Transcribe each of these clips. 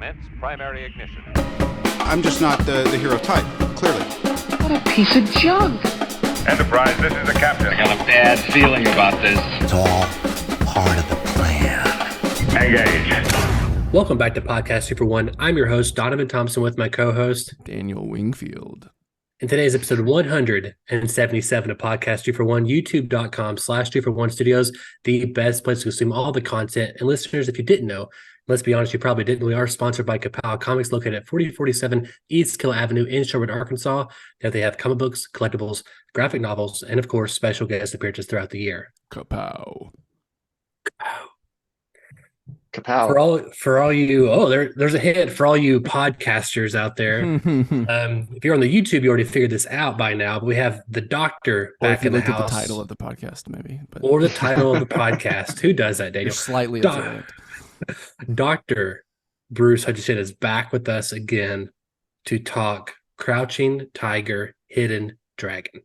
Commence primary ignition. I'm just not the hero type, clearly. What a piece of junk. Enterprise, this is the captain. I got a bad feeling about this. It's all part of the plan. Engage. Welcome back to Podcast 2 for 1. I'm your host, Donovan Thompson, with my co-host, Daniel Wingfield. In today's episode 177 of Podcast 2 for 1, youtube.com/2 for 1 studios, the best place to consume all the content. And listeners, if you didn't know, let's be honest, you probably didn't. We are sponsored by Kapow Comics, located at 4047 East Kill Avenue in Sherwood, Arkansas. They have comic books, collectibles, graphic novels, and of course, special guest appearances throughout the year. Kapow. Kapow. For all you, there's a hit for all you podcasters out there. If you're on the YouTube, you already figured this out by now. But we have the doctor back in the house. At the title of the podcast, maybe, or the title of the podcast. Who does that, Daniel? You're slightly observant. Dr. Bruce Hutchinson is back with us again to talk Crouching Tiger, Hidden Dragon.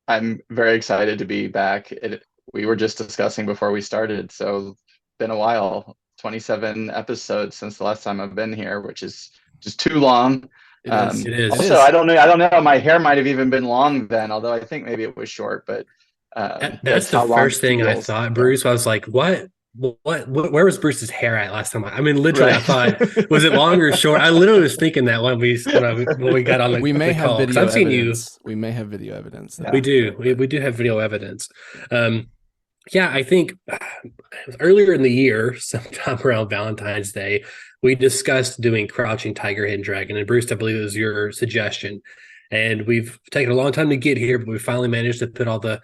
I'm very excited to be back. We were just discussing before we started, so been a while. 27 episodes since the last time I've been here, which is just too long. It is. Also, I don't know. My hair might have even been long then, although I think maybe it was short. But that's the first thing I thought, Bruce. I was like, what? Where was Bruce's hair at last time? I mean, literally, right. I thought, was it long or short? I literally was thinking that when we got on the we may the have call. video I've seen evidence. We may have video evidence. We do. We do have video evidence. Yeah, I think earlier in the year, sometime around Valentine's Day, we discussed doing Crouching Tiger, Hidden Dragon. And Bruce, I believe it was your suggestion. And we've taken a long time to get here, but we finally managed to put all the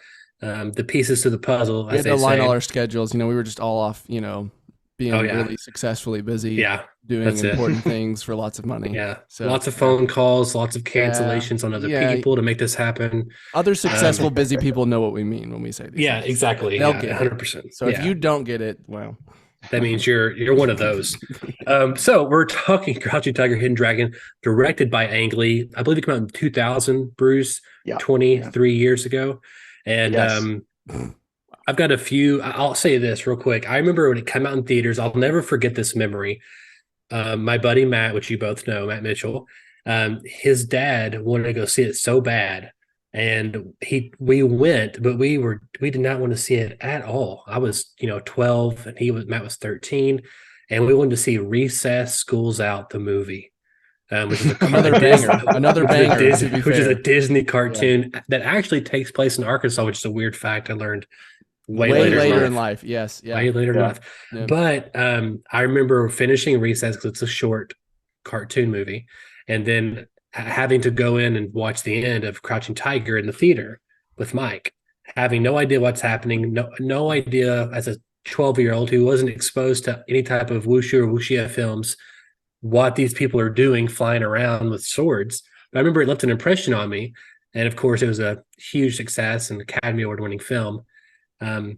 pieces to the puzzle. We had to align all our schedules. We were just all off, being really successfully busy. Yeah. Doing important things for lots of money. Yeah. So, lots of phone calls, lots of cancellations on other people to make this happen. Other successful, busy people know what we mean when we say this. Yeah, exactly. They'll get 100%. So if you don't get it, well, that means you're one of those. So we're talking Crouching Tiger, Hidden Dragon, directed by Ang Lee. I believe it came out in 2000, Bruce, 23 years ago. And I've got a few. I'll say this real quick. I remember when it came out in theaters. I'll never forget this memory. My buddy Matt, which you both know, Matt Mitchell, his dad wanted to go see it so bad, and we went, but we did not want to see it at all. I was 12, and Matt was 13, and we wanted to see Recess, School's Out, the movie. Which is another banger, which is a Disney cartoon that actually takes place in Arkansas, which is a weird fact I learned way later in life. Yes, way later in life. Yeah. But I remember finishing Recess because it's a short cartoon movie, and then having to go in and watch the end of Crouching Tiger in the theater with Mike, having no idea what's happening, no idea as a 12-year-old who wasn't exposed to any type of wushu or wuxia films, what these people are doing flying around with swords. But I remember it left an impression on me. And of course, it was a huge success and Academy Award winning film. I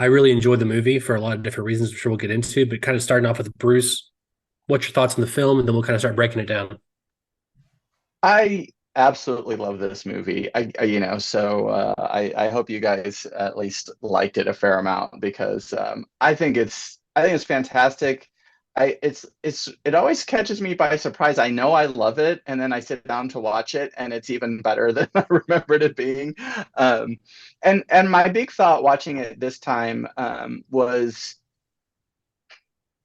really enjoyed the movie for a lot of different reasons, which we'll get into, but kind of starting off with Bruce, what's your thoughts on the film? And then we'll kind of start breaking it down. I absolutely love this movie. I hope you guys at least liked it a fair amount, because I think it's fantastic. It always catches me by surprise. I know I love it, and then I sit down to watch it, and it's even better than I remembered it being. And my big thought watching it this time was,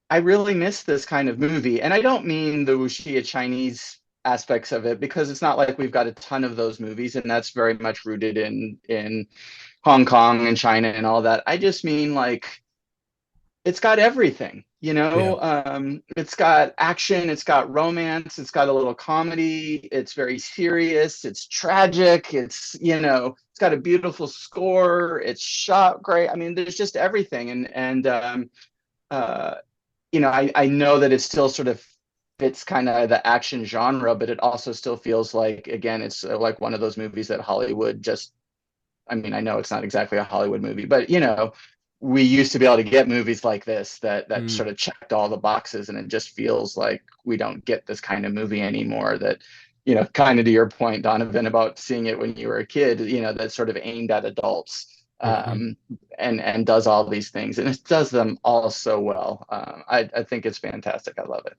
I really miss this kind of movie, and I don't mean the wuxia Chinese aspects of it, because it's not like we've got a ton of those movies, and that's very much rooted in Hong Kong and China and all that. I just mean, like, it's got everything. It's got action, it's got romance, it's got a little comedy, it's very serious, it's tragic, it's got a beautiful score, it's shot great. I mean, there's just everything. And I know that it still sort of fits kind of the action genre, but it also still feels like, again, it's like one of those movies that Hollywood just, I know it's not exactly a Hollywood movie, but we used to be able to get movies like this that sort of checked all the boxes, and it just feels like we don't get this kind of movie anymore. That, kind of to your point, Donovan, about seeing it when you were a kid, that's sort of aimed at adults. and does all these things, and it does them all so well. I think it's fantastic. I love it.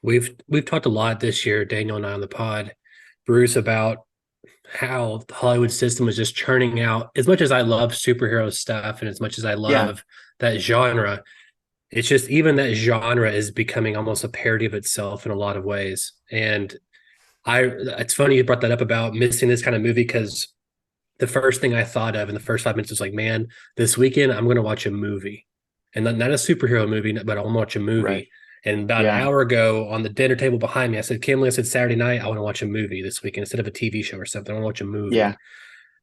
We've talked a lot this year, Daniel and I on the pod, Bruce, about how the Hollywood system is just churning out. As much as I love superhero stuff and as much as I love that genre, it's just even that genre is becoming almost a parody of itself in a lot of ways. And it's funny you brought that up about missing this kind of movie, because the first thing I thought of in the first 5 minutes was like, man, this weekend I'm going to watch a movie, and not a superhero movie, but I want to watch a movie. Right. And about an hour ago on the dinner table behind me, I said, Kimberly, I said, Saturday night, I want to watch a movie this weekend instead of a TV show or something. I want to watch a movie. Yeah.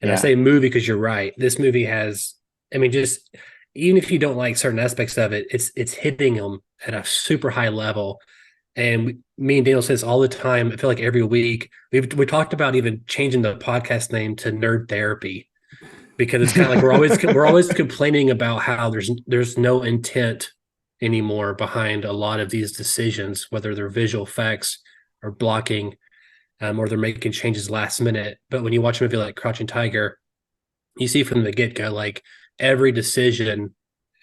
And I say movie because you're right. This movie has, I mean, just even if you don't like certain aspects of it, it's hitting them at a super high level. And me and Daniel say this all the time. I feel like every week we talked about even changing the podcast name to Nerd Therapy, because it's kind of like we're always complaining about how there's no intent anymore behind a lot of these decisions, whether they're visual effects or blocking, or they're making changes last minute. But when you watch a movie like Crouching Tiger, you see from the get-go, like every decision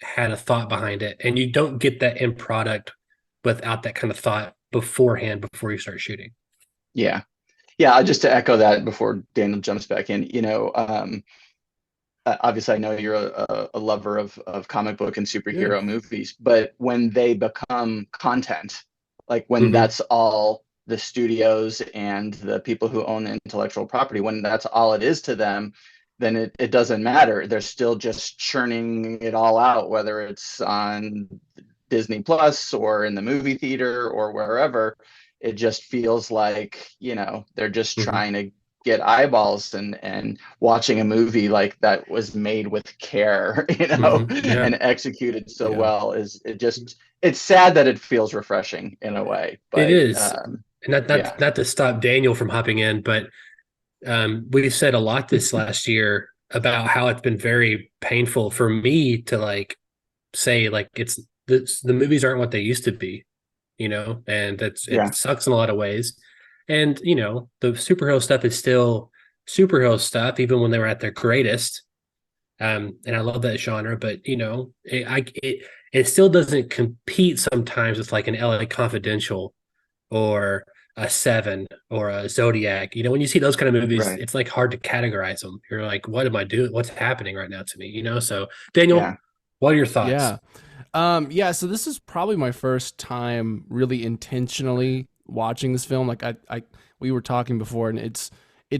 had a thought behind it, and you don't get that end product without that kind of thought beforehand before you start shooting. Yeah. Just to echo that before Daniel jumps back in, obviously I know you're a lover of comic book and superhero movies, but when they become content, like when that's all the studios and the people who own the intellectual property, when that's all it is to them, then it doesn't matter. They're still just churning it all out, whether it's on Disney Plus or in the movie theater or wherever. It just feels like, they're just trying to get eyeballs, and watching a movie like that was made with care, and executed so well it's sad that it feels refreshing in a way. But it is. And not to stop Daniel from hopping in, but we've said a lot this last year about how it's been very painful for me to say the movies aren't what they used to be, and it sucks in a lot of ways. And, the superhero stuff is still superhero stuff, even when they were at their greatest. And I love that genre, but, it still doesn't compete sometimes with like an LA Confidential or a Seven or a Zodiac. When you see those kind of movies, it's like hard to categorize them. You're like, what am I doing? What's happening right now to me? So Daniel, what are your thoughts? So this is probably my first time really intentionally watching this film. Like we were talking before, and it's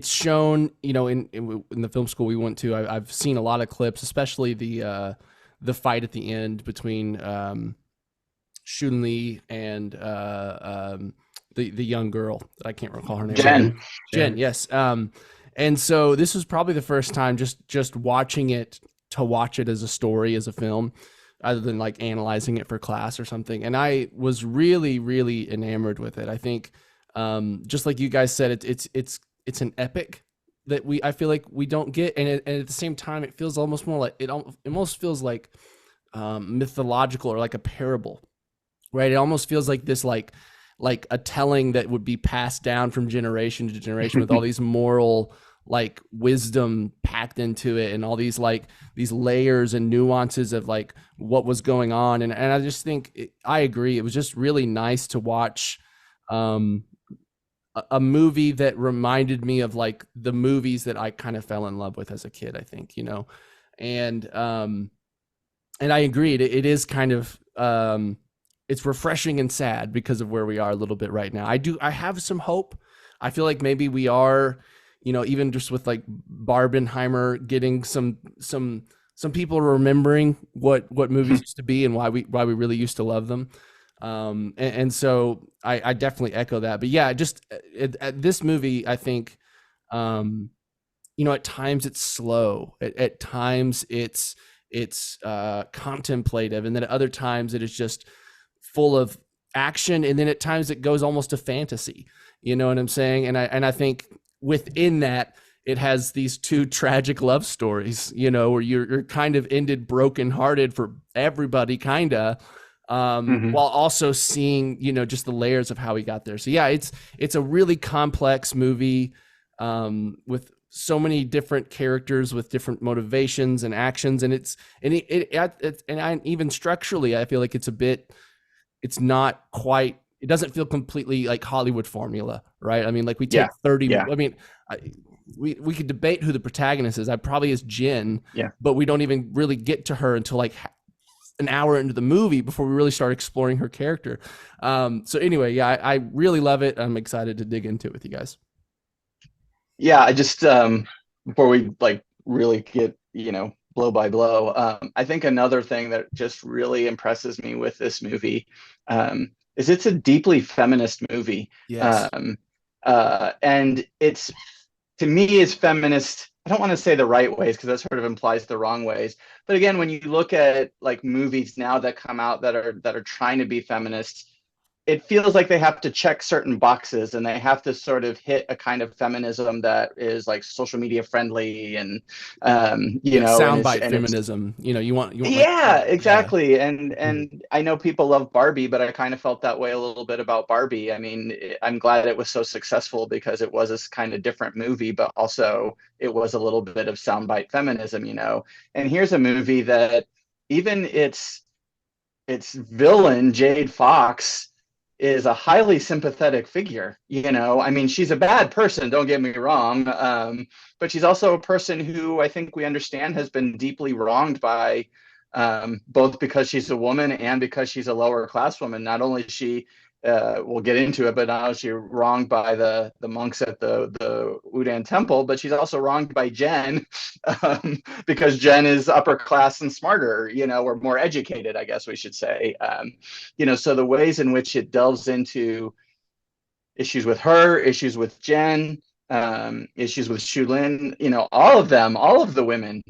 shown, in the film school we went to. I've seen a lot of clips, especially the fight at the end between Chun-Li and the young girl. I can't recall her name. Jen. Yes. And so this was probably the first time just watching it, to watch it as a story, as a film, other than like analyzing it for class or something. And I was really, really enamored with it. I think, just like you guys said, it's an epic that I feel like we don't get. And at the same time, it feels almost more like, it almost feels like mythological, or like a parable, right? It almost feels like this, like a telling that would be passed down from generation to generation with all these moral like wisdom packed into it, and all these these layers and nuances of like what was going on. And I just think I agree. It was just really nice to watch a movie that reminded me of like the movies that I kind of fell in love with as a kid, I think, and I agree. It is kind of, it's refreshing and sad because of where we are a little bit right now. I have some hope. I feel like maybe we are, even just with like Barbenheimer getting some people remembering what movies used to be and why we really used to love them. And so I definitely echo that. But yeah, just at this movie, I think, at times it's slow. At times it's contemplative, and then at other times it is just full of action, and then at times it goes almost to fantasy. You know what I'm saying? And I think within that, it has these two tragic love stories, where you're kind of ended brokenhearted for everybody, kind of, while also seeing, just the layers of how he got there. So yeah, it's a really complex movie, with so many different characters with different motivations and actions, and even structurally, I feel like it's not quite. It doesn't feel completely like Hollywood formula, right? I mean, like we take 30. Yeah. I mean, we could debate who the protagonist is. I probably is Jin, Yeah. but we don't even really get to her until like an hour into the movie before we really start exploring her character. So anyway, yeah, I really love it. I'm excited to dig into it with you guys. Yeah, I just before we like really get, blow by blow, I think another thing that just really impresses me with this movie is it's a deeply feminist movie. Yes. And it's, to me, is feminist. I don't want to say the right ways because that sort of implies the wrong ways. But again, when you look at like movies now that come out that are trying to be feminist, it feels like they have to check certain boxes and they have to sort of hit a kind of feminism that is like social media friendly and soundbite feminism. You want yeah, exactly. Yeah. And I know people love Barbie, but I kind of felt that way a little bit about Barbie. I mean, I'm glad it was so successful because it was this kind of different movie, but also it was a little bit of soundbite feminism, And here's a movie that even its villain, Jade Fox, is a highly sympathetic figure. I mean, she's a bad person, don't get me wrong, but she's also a person who I think we understand has been deeply wronged by both because she's a woman and because she's a lower class woman. Not only is she we'll get into it, but now she's wronged by the monks at the Wudan temple, but she's also wronged by Jen because Jen is upper class and smarter, or more educated, I guess we should say. So the ways in which it delves into issues with her, issues with Jen, issues with Shulin, all of the women,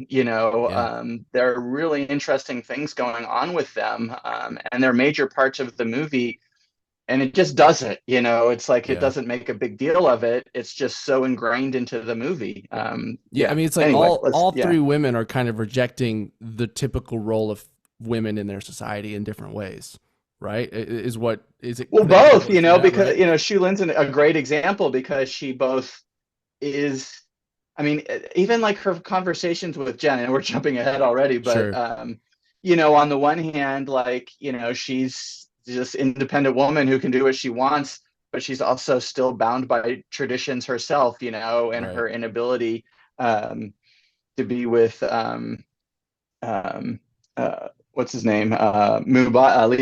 there are really interesting things going on with them, and they're major parts of the movie. And it just doesn't, it's like it doesn't make a big deal of it. It's just so ingrained into the movie. I mean, it's like anyway, all three women are kind of rejecting the typical role of women in their society in different ways, right? Is it? Well, both, because, right? Shulin's a great example because she both is, I mean, even like her conversations with Jen, and we're jumping ahead already, but, sure. On the one hand, like, she's this independent woman who can do what she wants, but she's also still bound by traditions herself, and right. Her inability to be with what's his name, Lee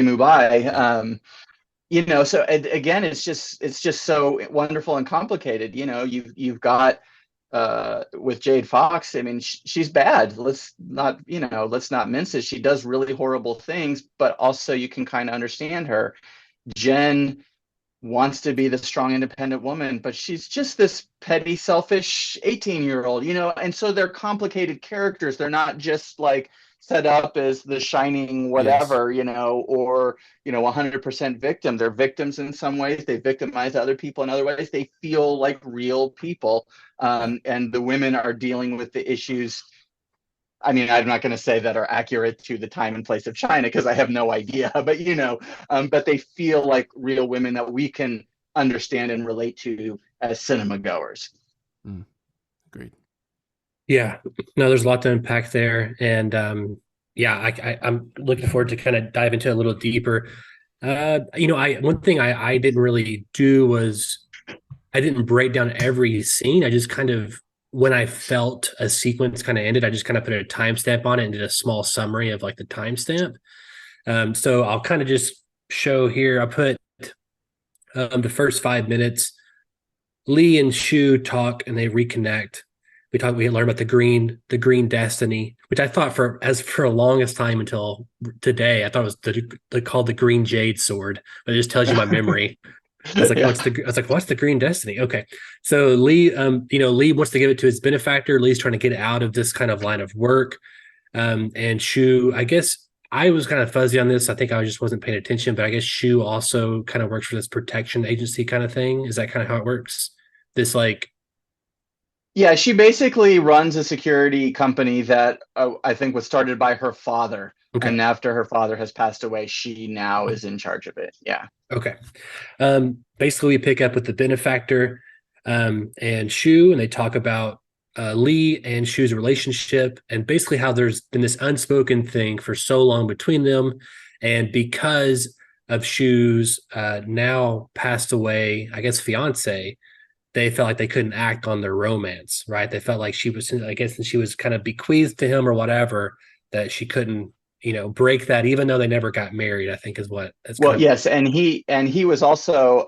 Mubai. So again, it's just so wonderful and complicated. You've got with Jade Fox, I mean, she's bad. Let's not mince it. She does really horrible things, but also you can kind of understand her. Jen wants to be the strong, independent woman, but she's just this petty, selfish 18-year-old, and so they're complicated characters. They're not just like set up as the shining whatever, yes. Or 100% victim. They're victims in some ways. They victimize other people in other ways. They feel like real people. And the women are dealing with the issues. I mean, I'm not going to say that are accurate to the time and place of China because I have no idea, but but they feel like real women that we can understand and relate to as cinema goers. Agreed. Yeah, no, there's a lot to unpack there, and I'm looking forward to kind of dive into it a little deeper. One thing I didn't really do was I didn't break down every scene. I just kind of, when I felt a sequence kind of ended, I just kind of put a timestamp on it and did a small summary of like the timestamp. So I'll kind of just show here. I put the first 5 minutes. Lee and Shu talk and they reconnect. We learn about the green destiny, which I thought for the longest time until today, I thought it was called the green jade sword, but it just tells you my memory. I was like, what's the green destiny? Okay. So Lee, Lee wants to give it to his benefactor. Lee's trying to get out of this kind of line of work. And Shu, I guess I was kind of fuzzy on this. I think I just wasn't paying attention, but I guess Shu also kind of works for this protection agency kind of thing. Is that kind of how it works? Yeah, she basically runs a security company that I think was started by her father. Okay. And after her father has passed away, she now is in charge of it. Yeah. Okay. Basically, we pick up with the benefactor and Shu, and they talk about Lee and Shu's relationship, and basically how there's been this unspoken thing for so long between them. And because of Shu's now passed away, I guess, fiance, they felt like they couldn't act on their romance, right? They felt like she was, I guess, she was kind of bequeathed to him or whatever, that she couldn't, break that, even though they never got married, I think is what. Well, yes. And he was also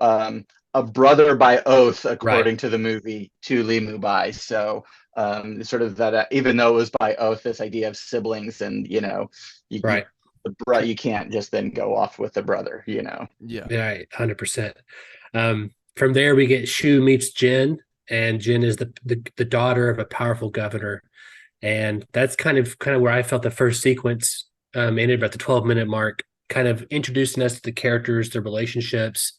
a brother by oath, according to the movie, to Lee Mu-bai. So sort of that, even though it was by oath, this idea of siblings and, you can't just then go off with the brother, Yeah. Yeah, 100%. From there, we get Shu meets Jin, and Jin is the daughter of a powerful governor. And that's kind of where I felt the first sequence ended about the 12-minute mark, kind of introducing us to the characters, their relationships.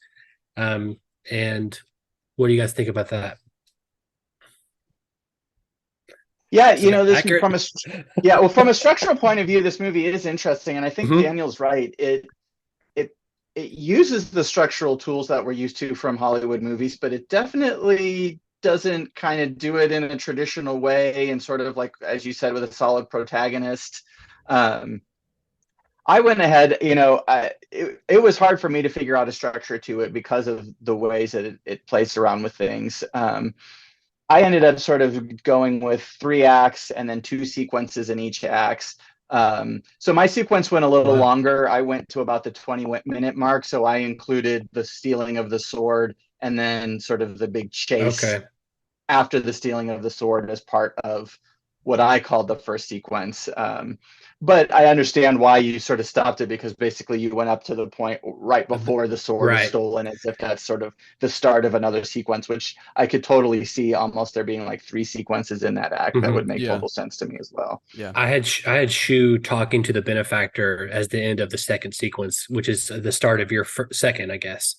And what do you guys think about that? Yeah, from a structural point of view, this movie is interesting, and I think Daniel's right. It uses the structural tools that we're used to from Hollywood movies, but it definitely doesn't kind of do it in a traditional way, and sort of like, as you said, with a solid protagonist. I went ahead, it was hard for me to figure out a structure to it because of the ways that it plays around with things. I ended up sort of going with 3 acts and then 2 sequences in each act. So my sequence went a little longer. I went to about the 20-minute mark. So I included the stealing of the sword and then sort of the big chase after the stealing of the sword as part of what I called the first sequence. But I understand why you sort of stopped it, because basically you went up to the point right before the sword was stolen, as if that's sort of the start of another sequence, which I could totally see almost there being like 3 sequences in that act. That would make total sense to me as well. Yeah, I had Shu talking to the benefactor as the end of the second sequence, which is the start of your second, I guess.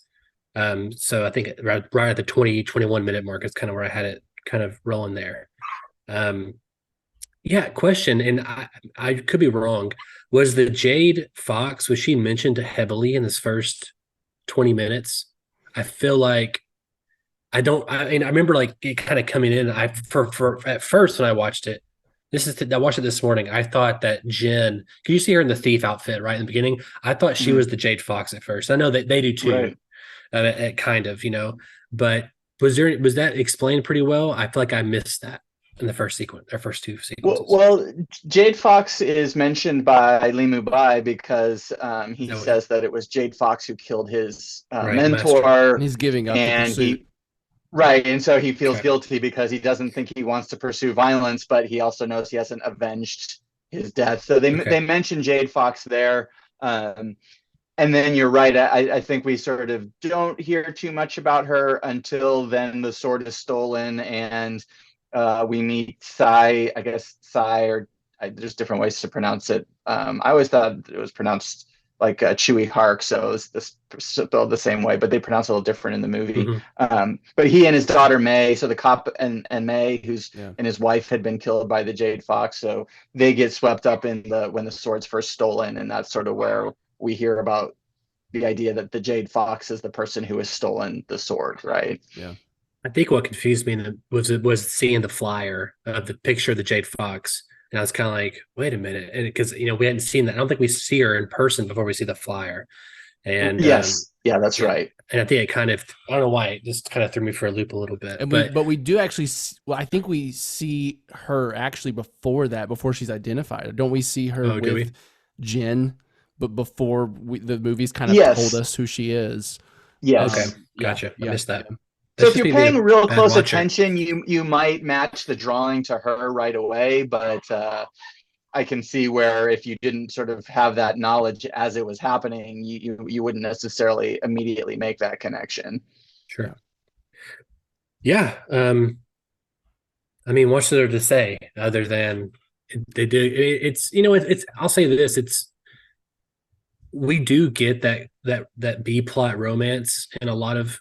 So I think right at the 21 minute mark is kind of where I had it kind of rolling there. Yeah, question, and I could be wrong. Was the Jade Fox, was she mentioned heavily in this first 20 minutes? I feel like I remember like it kind of coming in. For at first when I watched it, I watched it this morning. I thought that Jen, could you see her in the thief outfit right in the beginning? I thought she was the Jade Fox at first. I know that they do too, kind of, but was that explained pretty well? I feel like I missed that in the first sequence, our first 2 sequences. Well, Jade Fox is mentioned by Lee Mu-bai because he says that it was Jade Fox who killed his mentor. And he's giving up the pursuit. And so he feels guilty because he doesn't think he wants to pursue violence, but he also knows he hasn't avenged his death. So they mention Jade Fox there. And then you're right. I think we sort of don't hear too much about her until then the sword is stolen and we meet Sai, I guess Sai, or there's different ways to pronounce it. I always thought it was pronounced like Chewy Hark, so it's spelled the same way, but they pronounce it a little different in the movie. But he and his daughter May, so the cop and May, and his wife had been killed by the Jade Fox, so they get swept up in when the sword's first stolen, and that's sort of where we hear about the idea that the Jade Fox is the person who has stolen the sword, right? Yeah. I think what confused me was seeing the flyer of the picture of the Jade Fox, and I was kind of like, "Wait a minute," and because we hadn't seen that. I don't think we see her in person before we see the flyer. And that's right. And I think it kind of, I don't know why, it just kind of threw me for a loop a little bit. And but we do actually, I think we see her actually before that, before she's identified. Don't we see her with Jin? But before the movies kind of told us who she is. Yes. Okay. Gotcha. I missed that. So if you're paying real close attention, you might match the drawing to her right away, but I can see where if you didn't sort of have that knowledge as it was happening, you wouldn't necessarily immediately make that connection. Sure. Yeah. I mean, what's there to say other than they do? It's I'll say this. We do get that B plot romance in a lot of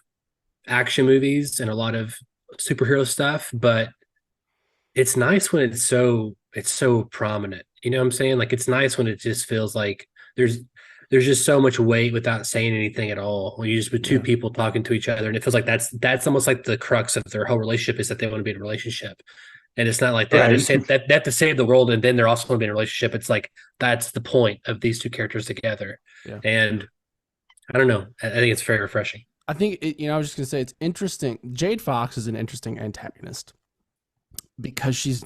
action movies and a lot of superhero stuff, but it's nice when it's so prominent. You know what I'm saying? Like, it's nice when it just feels like there's just so much weight without saying anything at all. When you just with 2 people talking to each other, and it feels like that's almost like the crux of their whole relationship is that they want to be in a relationship. And it's not like they Right. just say that they have to save the world and then they're also going to be in a relationship. It's like that's the point of these two characters together. Yeah. And I don't know. I think it's very refreshing. I think I was just gonna say it's interesting. Jade Fox is an interesting antagonist because she's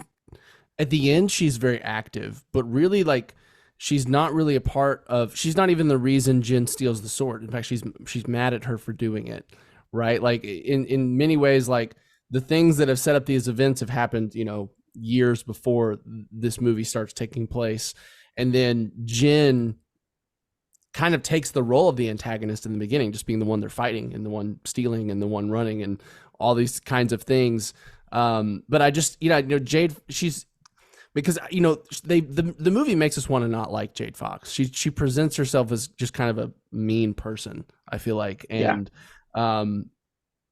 at the end she's very active, but really like she's not really a part of. She's not even the reason Jin steals the sword. In fact, she's mad at her for doing it. Right? Like in many ways, like the things that have set up these events have happened, years before this movie starts taking place, and then Jin kind of takes the role of the antagonist in the beginning, just being the one they're fighting and the one stealing and the one running and all these kinds of things. But I just, Jade, she's because the movie makes us want to not like Jade Fox. She presents herself as just kind of a mean person, I feel like, and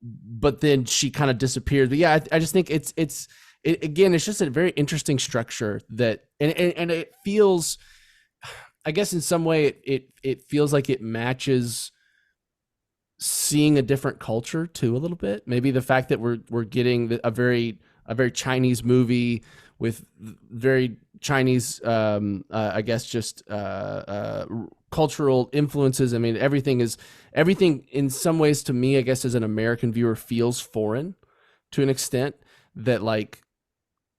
but then she kind of disappears. But yeah, I just think it's again, it's just a very interesting structure that and it feels. I guess in some way it feels like it matches seeing a different culture too a little bit. Maybe the fact that we're getting a very Chinese movie with very Chinese, I guess just cultural influences. I mean, everything in some ways to me, I guess as an American viewer, feels foreign to an extent that like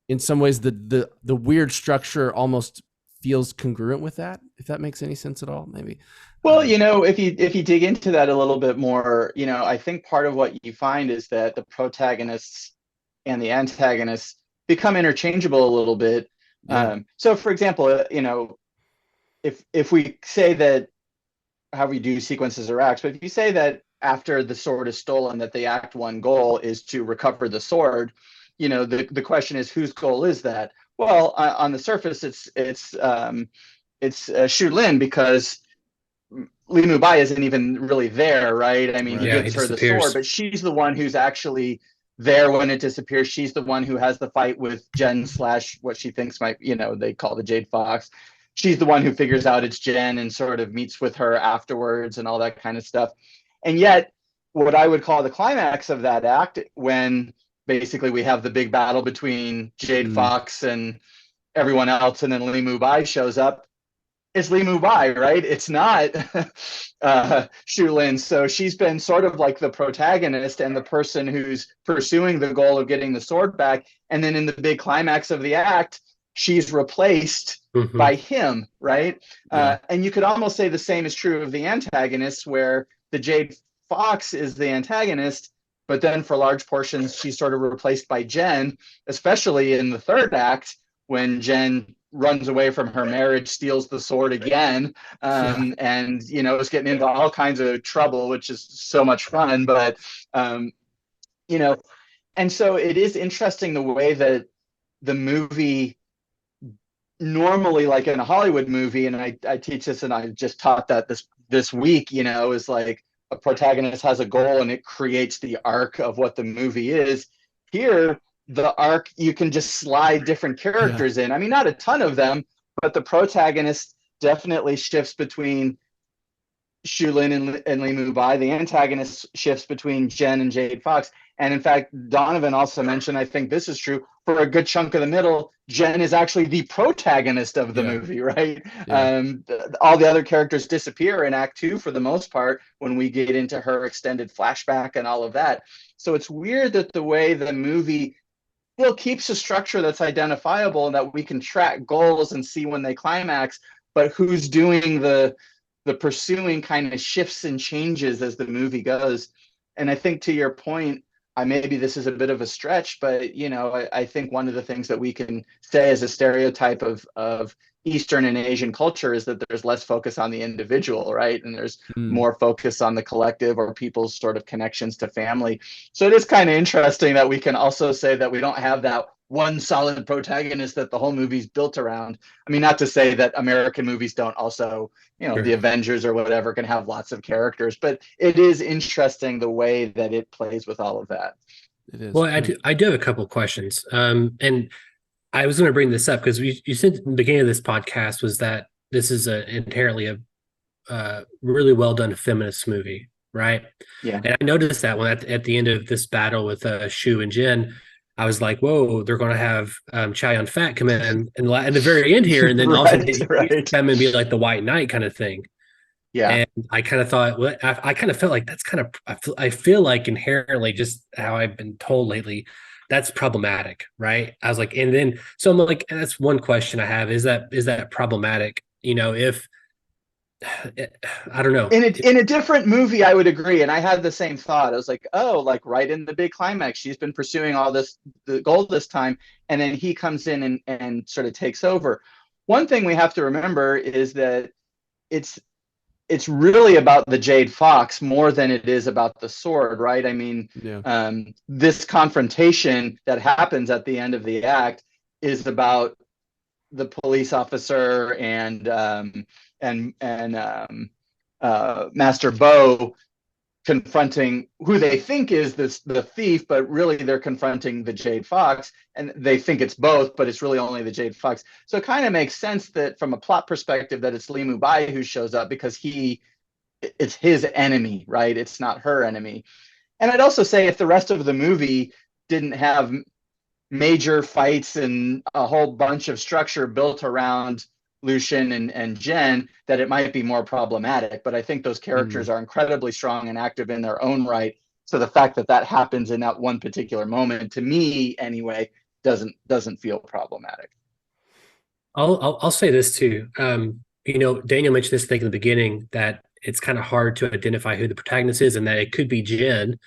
in some ways the weird structure almost feels congruent with that, if that makes any sense at all, maybe. Well, if you dig into that a little bit more, I think part of what you find is that the protagonists and the antagonists become interchangeable a little bit. Yeah. So, for example, if we say that how we do sequences or acts, but if you say that after the sword is stolen, that the act one goal is to recover the sword, the question is whose goal is that? Well, on the surface, it's Shu Lin because Li Mubai isn't even really there, right? I mean, he gives her the sword, but she's the one who's actually there when it disappears. She's the one who has the fight with Jen / what she thinks might, they call the Jade Fox. She's the one who figures out it's Jen and sort of meets with her afterwards and all that kind of stuff. And yet, what I would call the climax of that act, when basically we have the big battle between Jade Fox and everyone else, and then Li Mubai shows up. It's Li Mubai, right? It's not Shu Lin. So she's been sort of like the protagonist and the person who's pursuing the goal of getting the sword back. And then in the big climax of the act, she's replaced by him, right? Yeah. And you could almost say the same is true of the antagonist, where the Jade Fox is the antagonist, but then for large portions, she's sort of replaced by Jen, especially in the third act when Jen runs away from her marriage, steals the sword again, and, is getting into all kinds of trouble, which is so much fun. But, and so it is interesting the way that the movie normally, like in a Hollywood movie, and I teach this and I just taught that this week, is like, a protagonist has a goal and it creates the arc of what the movie is. Here, the arc, you can just slide different characters in. I mean, not a ton of them, but the protagonist definitely shifts between Shu Lin and Li Mubai. The antagonist shifts between Jen and Jade Fox. And in fact, Donovan also mentioned, I think this is true, for a good chunk of the middle, Jen is actually the protagonist of the movie, right? Yeah. All the other characters disappear in Act 2 for the most part when we get into her extended flashback and all of that. So it's weird that the way the movie still keeps a structure that's identifiable and that we can track goals and see when they climax, but who's doing the pursuing kind of shifts and changes as the movie goes. And I think to your point, maybe this is a bit of a stretch, but I think one of the things that we can say as a stereotype of Eastern and Asian culture is that there's less focus on the individual, right? And there's more focus on the collective or people's sort of connections to family. So it is kind of interesting that we can also say that we don't have that one solid protagonist that the whole movie's built around. I mean, not to say that American movies don't also, sure, the Avengers or whatever can have lots of characters, but it is interesting the way that it plays with all of that. It is. Well, I do have a couple of questions. And I was going to bring this up because you said at the beginning of this podcast was that this is inherently a really well done feminist movie, right? Yeah. And I noticed that when at the end of this battle with Shu and Jin, I was like, whoa, they're going to have Chow Yun Fat come in the very end here, and then all of a sudden he's right. come and be like the White Knight kind of thing. Yeah. And I kind of thought, well, I kind of felt like that's kind of, I feel like inherently just how I've been told lately, that's problematic, right? I was like, and then, so I'm like, and that's one question I have, is that problematic? You know, if, I don't know. In a different movie, I would agree. And I had the same thought. I was like, oh, like right in the big climax, she's been pursuing all the goal this time. And then he comes in and sort of takes over. One thing we have to remember is that it's really about the Jade Fox more than it is about the sword, right? I mean, this confrontation that happens at the end of the act is about the police officer and Master Bo confronting who they think is the thief, but really they're confronting the Jade Fox, and they think it's both, but it's really only the Jade Fox. So it kind of makes sense that from a plot perspective that it's Li Mubai who shows up, because it's his enemy, right? It's not her enemy. And I'd also say if the rest of the movie didn't have major fights and a whole bunch of structure built around Lucien and Jen, that it might be more problematic. But I think those characters are incredibly strong and active in their own right. So the fact that happens in that one particular moment, to me anyway, doesn't feel problematic. I'll say this too. You know, Daniel mentioned this thing in the beginning that it's kind of hard to identify who the protagonist is, and that it could be Jen.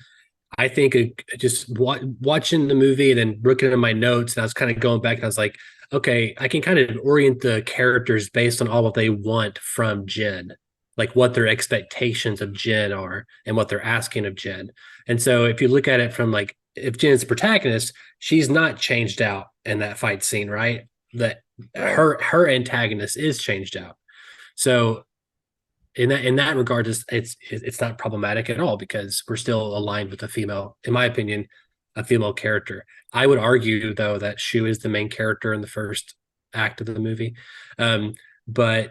I think just watching the movie and then looking at my notes, and I was kind of going back and I was like, okay, I can kind of orient the characters based on all what they want from Jen, like what their expectations of Jen are and what they're asking of Jen. And so if you look at it from like, if Jen's the protagonist, she's not changed out in that fight scene, right? That her antagonist is changed out. So in that regard, it's not problematic at all, because we're still aligned with a female, in my opinion, a female character. I would argue though that Shu is the main character in the first act of the movie, but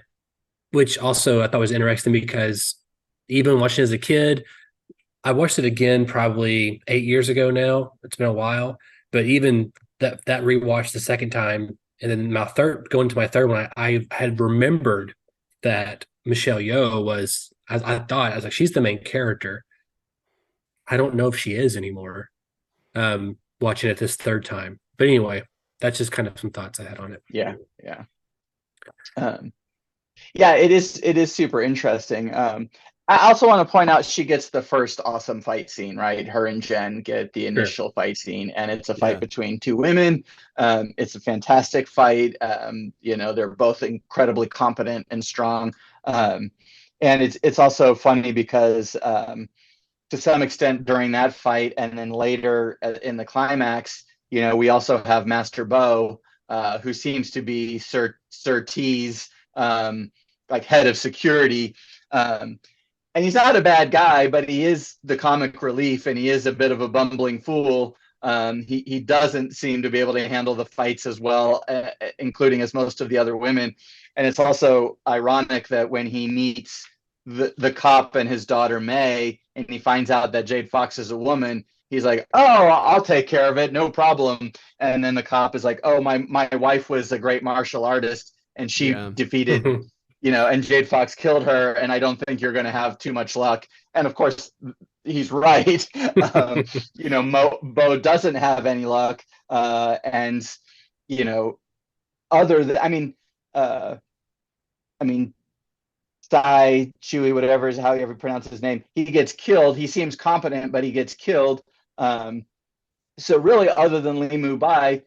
which also I thought was interesting, because even watching as a kid, I watched it again probably 8 years ago now. It's been a while, but even that rewatch the second time, and then going to my third one, I had remembered that Michelle Yeoh was, I was like, she's the main character. I don't know if she is anymore. Watching it this third time, but anyway, that's just kind of some thoughts I had on it. Yeah. It is super interesting. I also want to point out she gets the first awesome fight scene, right? Her and Jen get the initial fight scene, and it's a fight between two women. It's a fantastic fight. You know, they're both incredibly competent and strong. And it's also funny because to some extent during that fight, and then later in the climax, you know, we also have Master Bo, who seems to be Sir T's like head of security. And he's not a bad guy, but he is the comic relief, and he is a bit of a bumbling fool. He doesn't seem to be able to handle the fights as well, including as most of the other women. And it's also ironic that when he meets the cop and his daughter May, and he finds out that Jade Fox is a woman, he's like, "Oh, I'll take care of it, no problem." And then the cop is like, "Oh, my wife was a great martial artist, and she defeated." You know, and Jade Fox killed her, and I don't think you're going to have too much luck. And of course, he's right. You know, Bo doesn't have any luck. And, you know, Sai Chewy, whatever is how you ever pronounce his name, he gets killed. He seems competent, but he gets killed. So really, other than Li Mubai,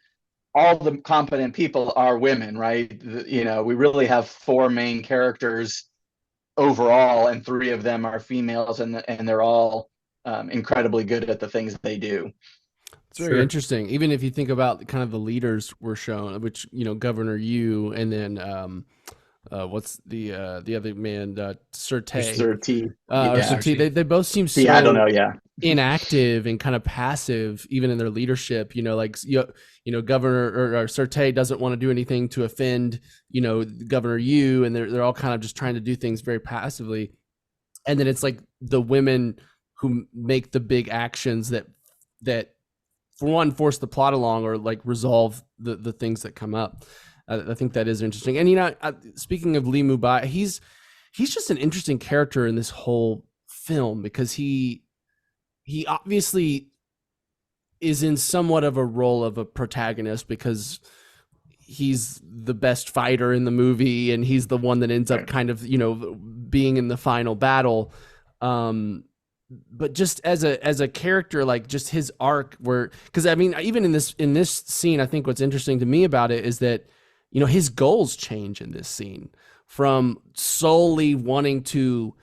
all the competent people are women, right? You know, we really have 4 main characters overall, and 3 of them are females, and they're all incredibly good at the things they do. It's very interesting. Even if you think about kind of the leaders were shown, which, you know, Governor Yu, and then what's the other man, Sir T. They both seem so I don't know, inactive and kind of passive, even in their leadership. You know, like you know, Governor or Sir Tay doesn't want to do anything to offend, you know, Governor Yu, and they're all kind of just trying to do things very passively. And then it's like the women who make the big actions that for one, force the plot along or like resolve the things that come up. I think that is interesting. And speaking of Lee Mubai, he's just an interesting character in this whole film because he obviously is in somewhat of a role of a protagonist because he's the best fighter in the movie and he's the one that ends up kind of, being in the final battle. But just as a character, like just his arc because I mean, even in this scene, I think what's interesting to me about it is that, his goals change in this scene from solely wanting to,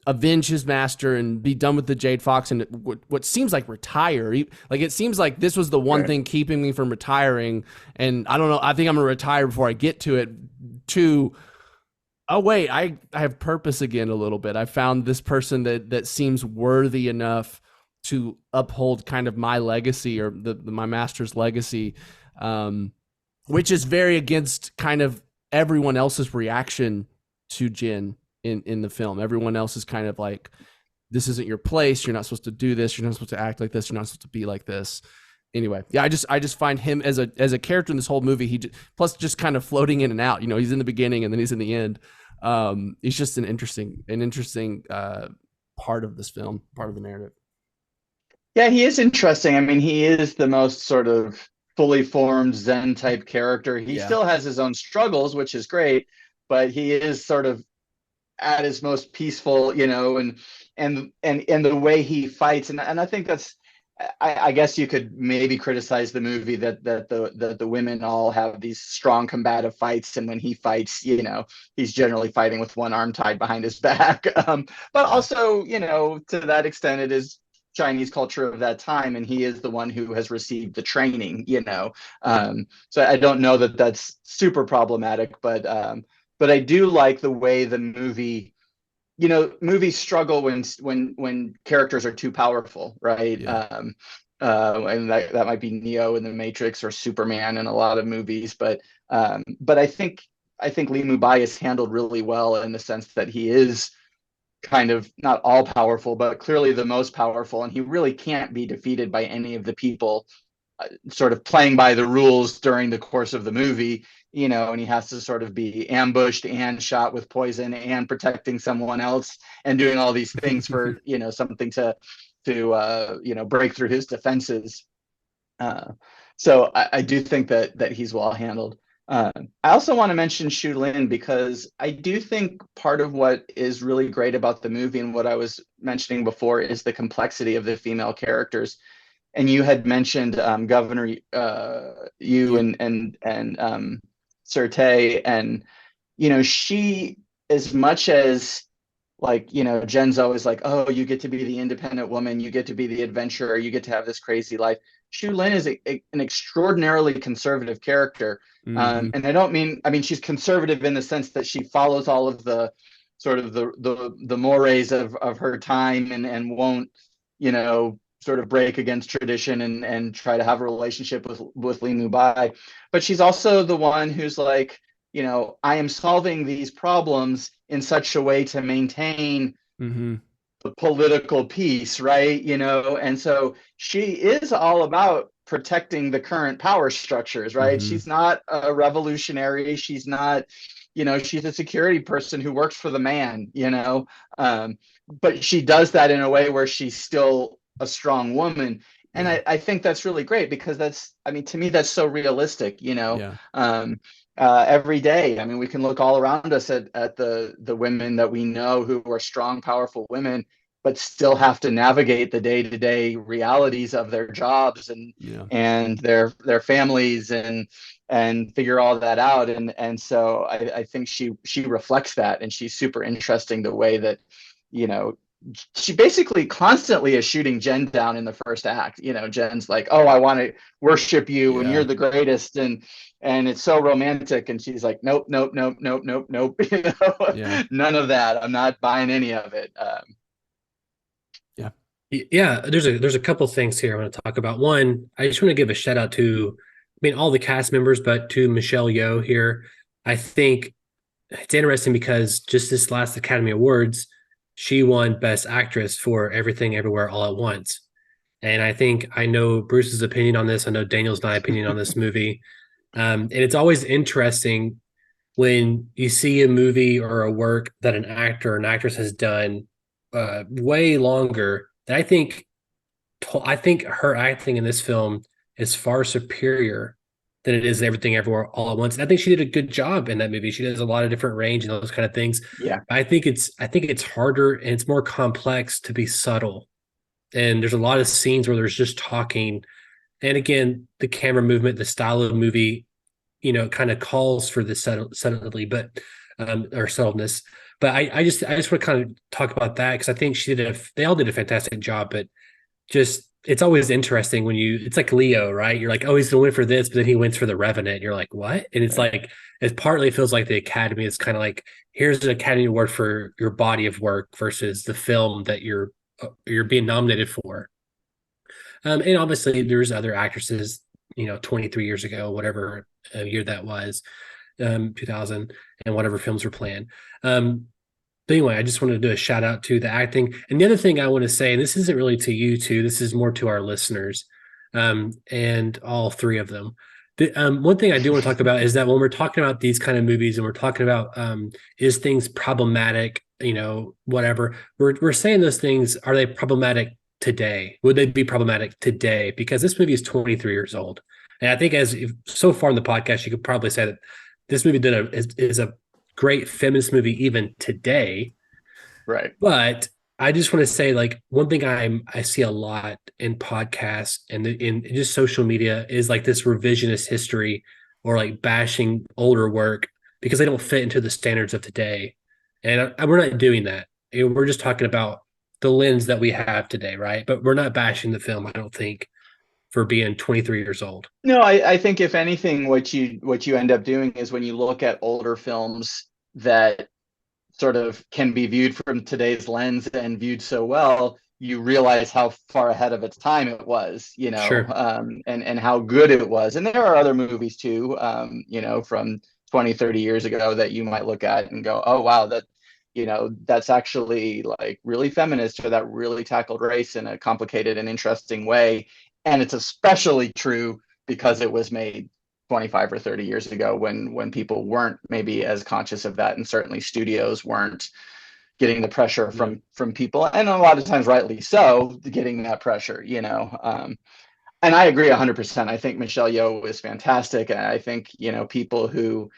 avenge his master and be done with the Jade Fox and what seems like retire. Like it seems like this was the one thing keeping me from retiring. And I don't know, I think I'm going to retire before I get to it, to, oh wait, I have purpose again a little bit. I found this person that seems worthy enough to uphold kind of my legacy or my master's legacy, which is very against kind of everyone else's reaction to Jin in the film. Everyone else is kind of like, this isn't your place. You're not supposed to do this. You're not supposed to act like this. You're not supposed to be like this. Anyway, yeah, I just find him as a character in this whole movie. Plus just kind of floating in and out. He's in the beginning and then he's in the end. He's just an interesting part of this film, part of the narrative. Yeah, he is interesting. I mean, he is the most sort of fully formed Zen type character. He still has his own struggles, which is great, but he is sort of at his most peaceful, and the way he fights. And I think that's, I guess you could maybe criticize the movie that the women all have these strong combative fights, and when he fights, he's generally fighting with one arm tied behind his back. But also, to that extent, it is Chinese culture of that time, and he is the one who has received the training. So I don't know that that's super problematic, but I do like the way the movie. Movies struggle when characters are too powerful, right? Yeah. And that might be Neo in The Matrix or Superman in a lot of movies, but I think Lee Mubai is handled really well in the sense that he is kind of not all powerful, but clearly the most powerful, and he really can't be defeated by any of the people sort of playing by the rules during the course of the movie. And he has to sort of be ambushed and shot with poison and protecting someone else and doing all these things for, something to break through his defenses. So I do think that he's well handled. I also want to mention Shu Lin because I do think part of what is really great about the movie and what I was mentioning before is the complexity of the female characters. And you had mentioned Governor Yu and Certai, and she, as much as like Jen's always like, oh, you get to be the independent woman, you get to be the adventurer, you get to have this crazy life. Shu Lin is an extraordinarily conservative character. And I don't mean she's conservative in the sense that she follows all of the sort of the mores of her time and won't sort of break against tradition and try to have a relationship with Lee Mubai. But she's also the one who's like, I am solving these problems in such a way to maintain the political peace, right? And so she is all about protecting the current power structures, right? She's not a revolutionary. She's not, she's a security person who works for the man, but she does that in a way where she's still a strong woman. And I think that's really great because to me, that's so realistic, every day. We can look all around us at the women that we know who are strong, powerful women, but still have to navigate the day-to-day realities of their jobs and their families and figure all that out. And so I think she reflects that, and she's super interesting the way that, she basically constantly is shooting Jen down in the first act. Jen's like, oh, I want to worship you and you're the greatest. And it's so romantic. And she's like, nope. None of that. I'm not buying any of it. Yeah. There's a couple things here I want to talk about. One, I just want to give a shout out to, all the cast members, but to Michelle Yeoh here. I think it's interesting because just this last Academy Awards, she won Best Actress for Everything Everywhere All at Once. And I think I know Bruce's opinion on this. I know Daniel's and I opinion on this movie. And it's always interesting when you see a movie or a work that an actor or an actress has done way longer. And I think her acting in this film is far superior than it is Everything Everywhere All at Once. And I think she did a good job in that movie. She does a lot of different range and those kind of things. Yeah. I think it's harder and it's more complex to be subtle. And there's a lot of scenes where there's just talking. And again, the camera movement, the style of the movie, kind of calls for the subtlety, but or subtleness. But I just want to kind of talk about that because I think they all did a fantastic job, but just it's always interesting when it's like Leo, right? You're like, oh, he's gonna win for this, but then he wins for The Revenant. You're like, what? And it's like it partly feels like the Academy is kind of like, here's an Academy Award for your body of work versus the film that you're being nominated for. And obviously there's other actresses, 23 years ago, whatever year that was, 2000 and whatever films were planned. But anyway, I just wanted to do a shout out to the acting. And the other thing I want to say, and this isn't really to you two, this is more to our listeners, and all three of them. One thing I do want to talk about is that when we're talking about these kind of movies and we're talking about is things problematic, whatever, we're saying those things, are they problematic today? Would they be problematic today? Because this movie is 23 years old. And I think so far in the podcast, you could probably say that this movie is a great feminist movie even today. Right. But I just want to say, like, one thing I see a lot in podcasts and in just social media is like this revisionist history or like bashing older work because they don't fit into the standards of today. And we're not doing that. We're just talking about the lens that we have today, right? But we're not bashing the film, I don't think, for being 23 years old. No, I think if anything, what you end up doing is when you look at older films that sort of can be viewed from today's lens and viewed so well, you realize how far ahead of its time it was, Sure. And how good it was. And there are other movies too, from 20, 30 years ago that you might look at and go, oh, wow, that's actually like really feminist, or that really tackled race in a complicated and interesting way. And it's especially true because it was made 25 or 30 years ago when people weren't maybe as conscious of that, and certainly studios weren't getting the pressure from people, and a lot of times rightly so, getting that pressure, and I agree 100%. I think Michelle Yeoh is fantastic, and I think people who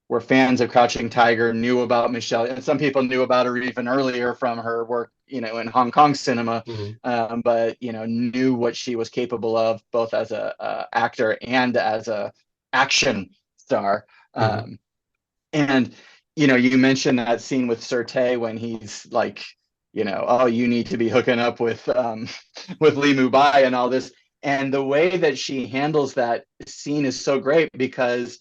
were fans of Crouching Tiger knew about Michelle, and some people knew about her even earlier from her work in Hong Kong cinema. But knew what she was capable of, both as a actor and as a action star. And you mentioned that scene with Surtay when he's like, oh, you need to be hooking up with Lee Mubai and all this, and the way that she handles that scene is so great because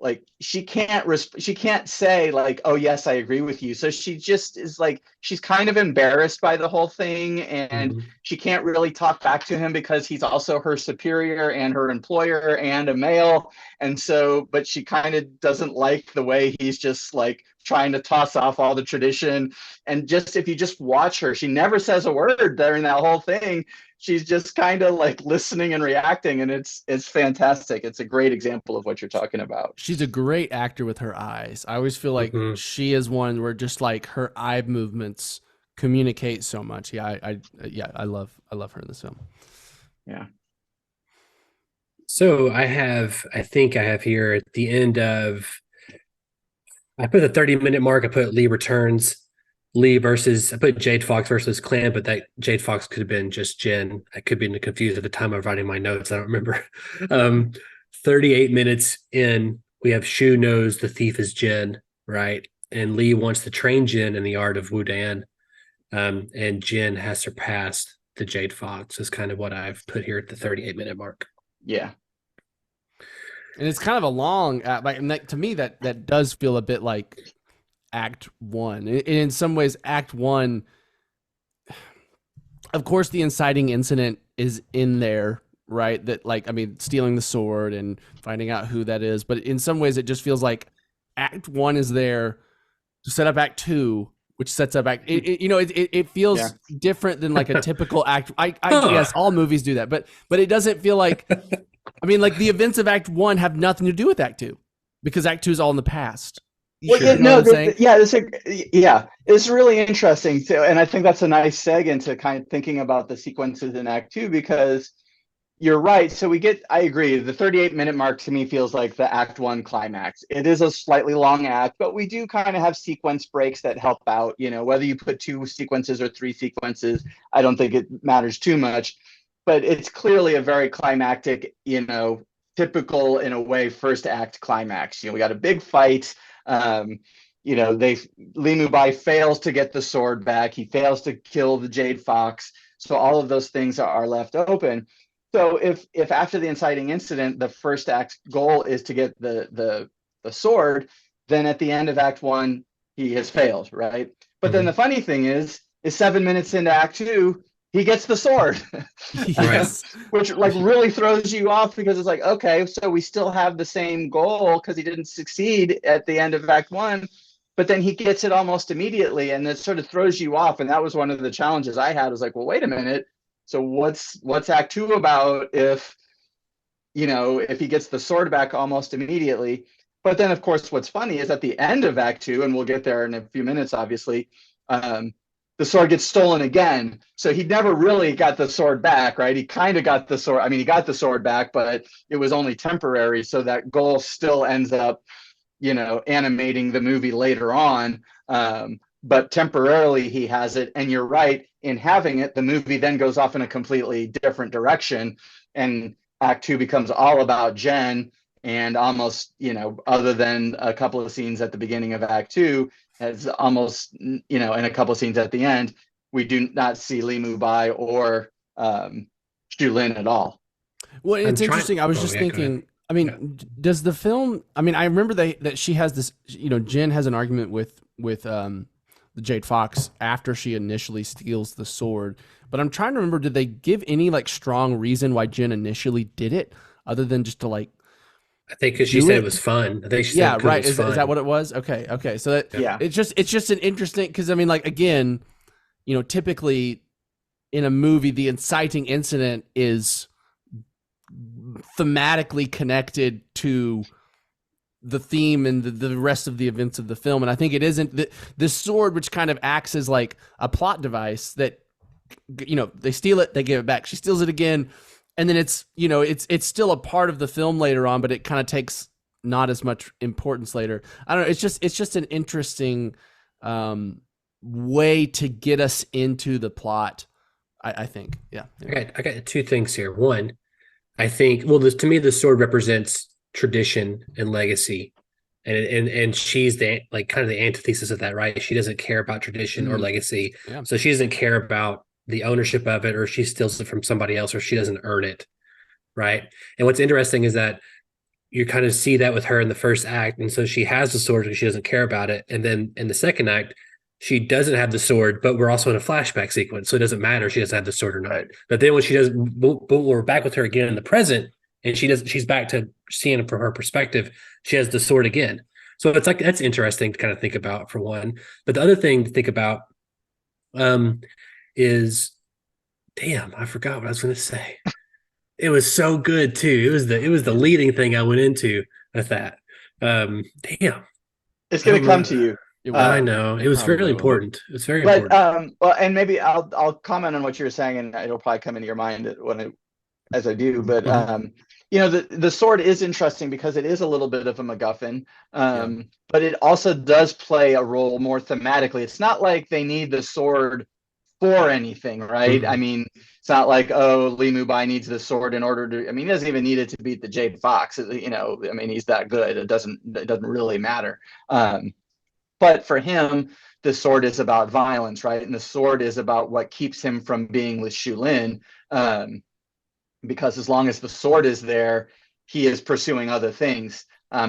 like she can't say like, oh yes, I agree with you. So she just is like, she's kind of embarrassed by the whole thing, and she can't really talk back to him because he's also her superior and her employer and a male. And so, but she kind of doesn't like the way he's just like trying to toss off all the tradition. And just, if you just watch her, she never says a word during that whole thing. She's just kind of like listening and reacting, and it's fantastic. It's a great example of what you're talking about. She's a great actor with her eyes. I always feel like she is one where just like her eye movements communicate so much. I love her in this film. Yeah. So I think I have here at the end of, I put the 30-minute mark, I put Lee returns. I put Jade Fox versus Clan, but that Jade Fox could have been just Jen. I could be confused at the time of writing my notes. I don't remember. 38 minutes in, we have Shu knows the thief is Jen, right? And Lee wants to train Jen in the art of Wudan. And Jen has surpassed the Jade Fox is kind of what I've put here at the 38-minute mark. Yeah. And it's kind of a long, to me, that does feel a bit like Act 1. In some ways, Act 1, of course, the inciting incident is in there, right? That, like, I mean, stealing the sword and finding out who that is. But in some ways, it just feels like Act 1 is there to set up Act 2 which sets up act. It feels different than like a typical act. I guess all movies do that, but it doesn't feel like. I mean, like the events of Act 1 have nothing to do with Act 2 because Act 2 is all in the past. Well, it's really interesting too, and I think that's a nice seg into kind of thinking about the sequences in Act 2 because you're right. So I agree. The 38-minute mark to me feels like the Act 1 climax. It is a slightly long act, but we do kind of have sequence breaks that help out. Whether you put 2 sequences or 3 sequences, I don't think it matters too much. But it's clearly a very climactic, typical in a way first act climax. We got a big fight. Li Mubai fails to get the sword back. He fails to kill the Jade Fox. So all of those things are left open. So if after the inciting incident, the first act goal is to get the sword, then at the end of Act 1, he has failed, right? But then the funny thing is 7 minutes into Act 2, he gets the sword. Yes. Which really throws you off because it's like, okay, so we still have the same goal because he didn't succeed at the end of Act 1, but then he gets it almost immediately, and it sort of throws you off. And that was one of the challenges I had. Was like, well, wait a minute. So what's Act 2 about if he gets the sword back almost immediately? But then, of course, what's funny is at the end of Act 2, and we'll get there in a few minutes, obviously, the sword gets stolen again. So he never really got the sword back, right? He kind of got the sword. I mean, he got the sword back, but it was only temporary. So that goal still ends up, animating the movie later on. But temporarily he has it. And you're right, in having it, the movie then goes off in a completely different direction. And Act 2 becomes all about Jen, and almost, other than a couple of scenes at the beginning of Act 2, as almost, in a couple of scenes at the end, we do not see Li Mubai or Xu at all. Well, it's interesting. I was just thinking, I mean, does the film, I remember that she has this, Jen has an argument with the Jade Fox after she initially steals the sword. But I'm trying to remember, did they give any strong reason why Jen initially did it other than just to I think because she said it was fun. I think she said right. Is that what it was? Okay. So that it's just an interesting, because again, typically in a movie, the inciting incident is thematically connected to the theme and the rest of the events of the film. And I think it isn't this sword, which kind of acts as like a plot device that, they steal it, they give it back. She steals it again. And then it's still a part of the film later on, but it kind of takes not as much importance later. I don't know. It's just an interesting way to get us into the plot, I think. Yeah. I got 2 things here. One, I think, to me, the sword represents tradition and legacy. And she's the kind of the antithesis of that, right? She doesn't care about tradition or legacy. Yeah. So she doesn't care about the ownership of it, or she steals it from somebody else, or she doesn't earn it, right? And what's interesting is that you kind of see that with her in the first act, and so she has the sword because she doesn't care about it, and then in the second act she doesn't have the sword, but we're also in a flashback sequence, so it doesn't matter if she doesn't have the sword or not. But then when she does, but we're back with her again in the present, and she's back to seeing it from her perspective. She has the sword again, so it's that's interesting to kind of think about, for one. But the other thing to think about is, damn, I forgot what I was going to say. It was so good too. It was the leading thing I went into with that. Damn, it's going to come to you. I know it was very important. It's very important. Well, and maybe I'll comment on what you were saying, and it'll probably come into your mind as I do. But the sword is interesting because it is a little bit of a MacGuffin, but it also does play a role more thematically. It's not like they need the sword for anything, right? It's not like, Li Mubai needs the sword in order to, he doesn't even need it to beat the Jade Fox. He's that good. It doesn't really matter. But for him, the sword is about violence, right? And the sword is about what keeps him from being with Xu, because as long as the sword is there, he is pursuing other things,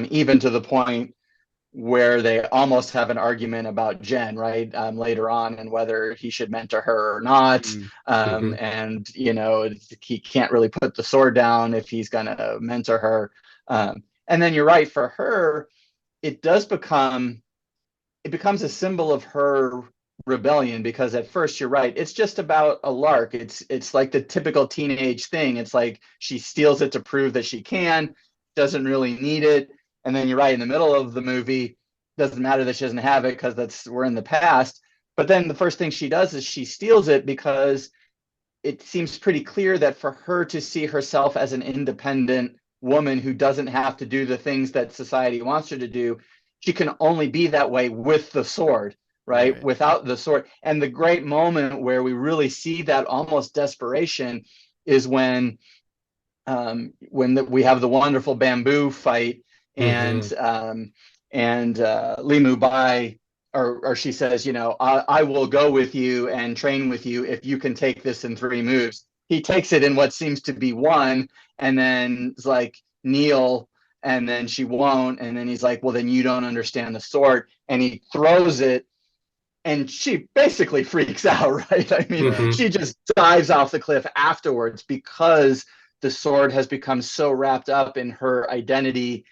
even to the point where they almost have an argument about Jen, right? Later on, and whether he should mentor her or not. And, he can't really put the sword down if he's going to mentor her. And then you're right, for her, it becomes a symbol of her rebellion, because at first you're right, it's just about a lark. It's like the typical teenage thing. It's like she steals it to prove that she can, doesn't really need it. And then you're right, in the middle of the movie, doesn't matter that she doesn't have it because we're in the past. But then the first thing she does is she steals it because it seems pretty clear that for her to see herself as an independent woman who doesn't have to do the things that society wants her to do, she can only be that way with the sword, right? Without the sword. And the great moment where we really see that almost desperation is when we have the wonderful bamboo fight, and Li Mu Bai, or she says, I will go with you and train with you if you can take this in 3 moves. He takes it in what seems to be 1, and then it's like, kneel, and then she won't, and then he's like, well, then you don't understand the sword, and he throws it, and she basically freaks out, right? I mean, she just dives off the cliff afterwards because the sword has become so wrapped up in her identity,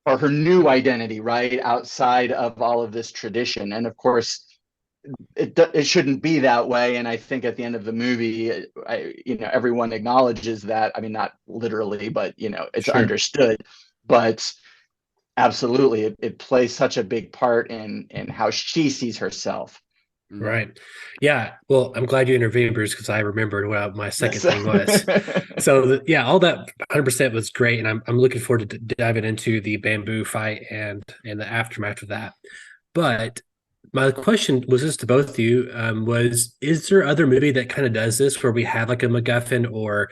or her new identity, right, outside of all of this tradition. And of course, it shouldn't be that way. And I think at the end of the movie, everyone acknowledges that. I mean, not literally, but it's understood. But absolutely, it plays such a big part in how she sees herself. Right. Yeah. Well, I'm glad you intervened, Bruce, because I remembered what my second thing was. So all that 100% was great, and I'm looking forward to diving into the bamboo fight and the aftermath of that. But my question was this to both of you: is there other movie that kind of does this, where we have like a MacGuffin or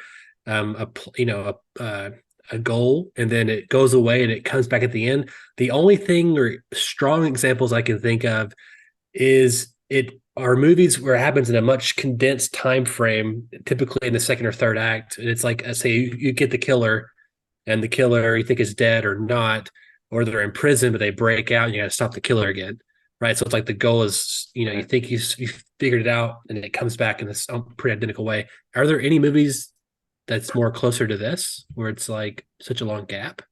a goal, and then it goes away and it comes back at the end? The only thing or strong examples I can think of are movies where it happens in a much condensed time frame, typically in the second or third act. And it's like, say you get the killer, and the killer you think is dead or not, or they're in prison, but they break out and you got to stop the killer again. Right. So it's like the goal is, you think you figured it out, and it comes back in this pretty identical way. Are there any movies that's more closer to this, where it's like such a long gap?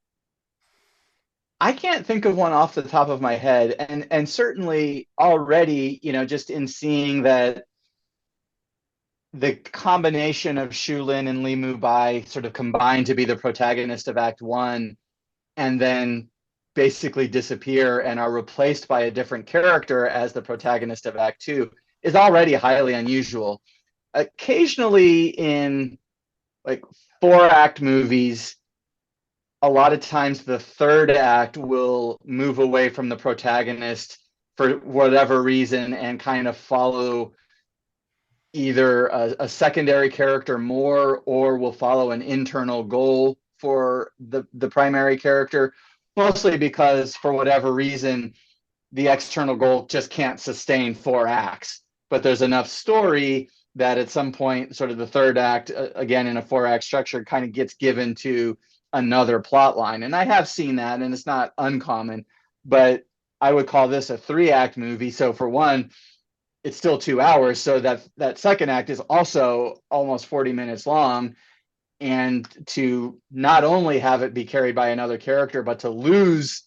I can't think of one off the top of my head, and certainly already, just in seeing that the combination of Shu Lin and Li Mu Bai sort of combined to be the protagonist of Act 1, and then basically disappear and are replaced by a different character as the protagonist of Act 2, is already highly unusual. Occasionally in like 4-act movies, a lot of times the third act will move away from the protagonist for whatever reason and kind of follow either a secondary character more, or will follow an internal goal for the primary character, mostly because for whatever reason, the external goal just can't sustain 4 acts. But there's enough story that at some point, sort of the third act, again, in a 4-act structure, kind of gets given to another plot line. And I have seen that, and it's not uncommon, but I would call this a 3-act movie. So for one, it's still 2 hours. So that second act is also almost 40 minutes long. And to not only have it be carried by another character, but to lose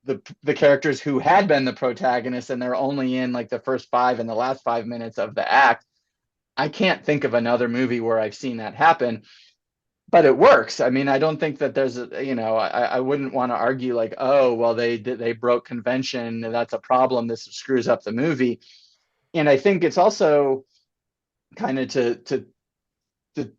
the characters who had been the protagonists, and they're only in like the first 5 and the last 5 minutes of the act. I can't think of another movie where I've seen that happen. But it works. I mean, I don't think that there's I wouldn't want to argue like, oh, well, they broke convention, that's a problem, this screws up the movie. And I think it's also kind of to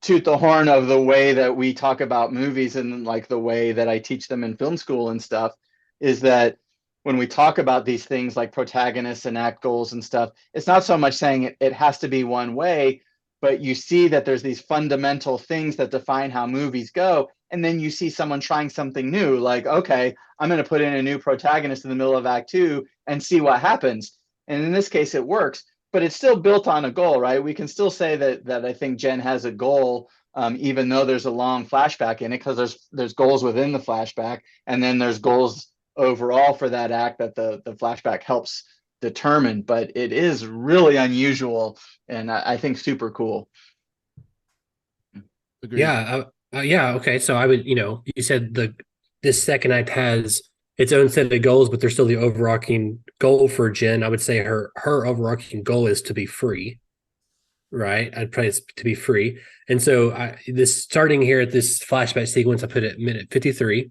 toot the horn of the way that we talk about movies, and like the way that I teach them in film school and stuff, is that when we talk about these things like protagonists and act goals and stuff, it's not so much saying it has to be one way, but you see that there's these fundamental things that define how movies go. And then you see someone trying something new, like, okay, I'm going to put in a new protagonist in the middle of Act 2 and see what happens. And in this case, it works, but it's still built on a goal, right? We can still say that I think Jen has a goal, even though there's a long flashback in it, because there's goals within the flashback, and then there's goals overall for that act that the flashback helps determine. But it is really unusual, and I think super cool. Agreed. Yeah. Okay. So I would, you said this second act has its own set of goals, but there's still the overarching goal for Jen. I would say her overarching goal is to be free, right? I'd probably it's to be free. And so this starting here at this flashback sequence, I put it at minute 53.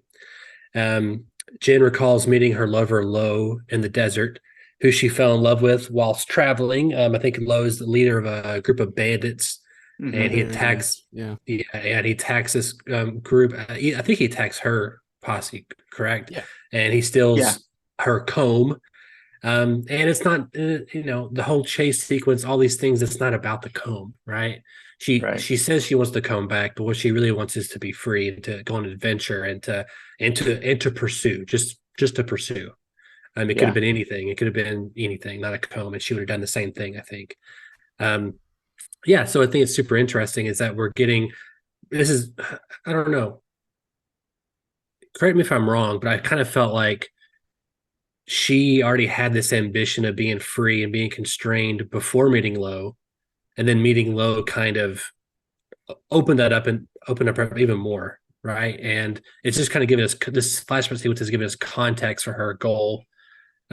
Jen recalls meeting her lover Lo in the desert, who she fell in love with whilst traveling. I think Lo is the leader of a group of bandits, and he attacks. And he attacks this group. I think he attacks her posse, correct? Yeah. And he steals her comb. And it's not, the whole chase sequence, all these things. It's not about the comb, right? She says she wants the comb back, but what she really wants is to be free and to go on an adventure and to pursue, just to pursue. It could have been anything. It could have been anything, not a comb, and she would have done the same thing, I think. So I think it's super interesting is that we're getting. This is, I don't know. Correct me if I'm wrong, but I kind of felt like she already had this ambition of being free and being constrained before meeting Lo, and then meeting Lo kind of opened that up and opened up even more, right? And it's just kind of giving us this flashback sequence is giving us context for her goal,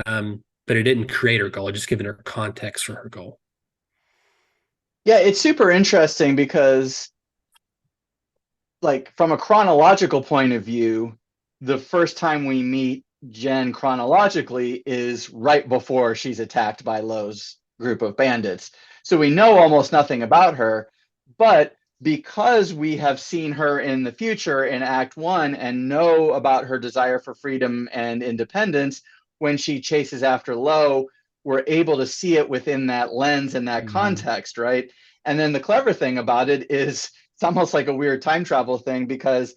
but it didn't create her goal; it just given her context for her goal. Yeah, it's super interesting because, like, from a chronological point of view, the first time we meet Jen chronologically is right before she's attacked by Lo's group of bandits. So we know almost nothing about her, but because we have seen her in the future in Act 1 and know about her desire for freedom and independence, when she chases after Lo, we're able to see it within that lens and that context, right? And then the clever thing about it is it's almost like a weird time travel thing, because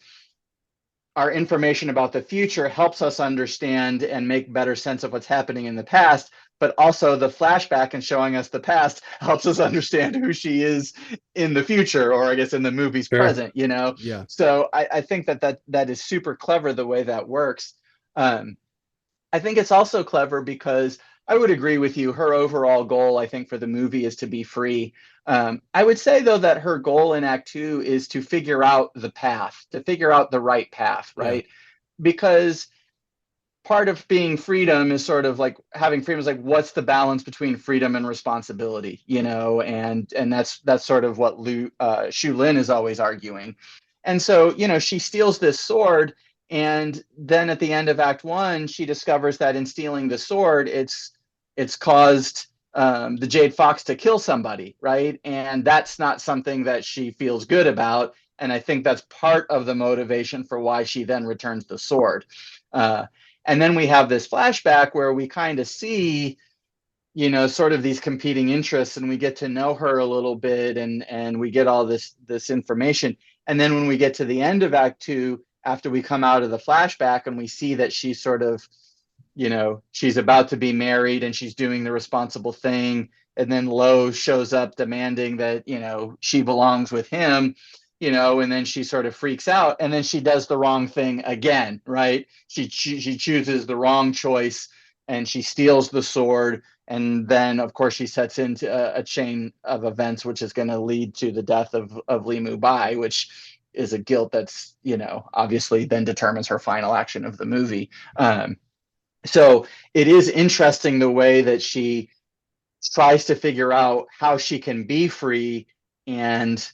our information about the future helps us understand and make better sense of what's happening in the past, but also the flashback and showing us the past helps us understand who she is in the future, or I guess in the movie's present, Yeah. So I think that is super clever the way that works. I think it's also clever because I would agree with you. Her overall goal, I think, for the movie is to be free. I would say, though, that her goal in Act 2 is to figure out the path, to figure out the right path, right? Yeah. Because part of being freedom is sort of like having freedom is like, what's the balance between freedom and responsibility, and that's sort of what Shu Lin is always arguing. And so, she steals this sword, and then at the end of Act 1, she discovers that in stealing the sword, it's caused the Jade Fox to kill somebody, right? And that's not something that she feels good about. And I think that's part of the motivation for why she then returns the sword. And then we have this flashback where we kind of see, sort of these competing interests, and we get to know her a little bit, and we get all this information. And then when we get to the end of Act 2, after we come out of the flashback and we see that she's sort of, she's about to be married and she's doing the responsible thing. And then Lo shows up demanding that, she belongs with him, and then she sort of freaks out, and then she does the wrong thing again, right? She chooses the wrong choice, and she steals the sword. And then, of course, she sets into a chain of events, which is going to lead to the death of Li Mu Bai, which is a guilt that's, obviously then determines her final action of the movie. So it is interesting the way that she tries to figure out how she can be free and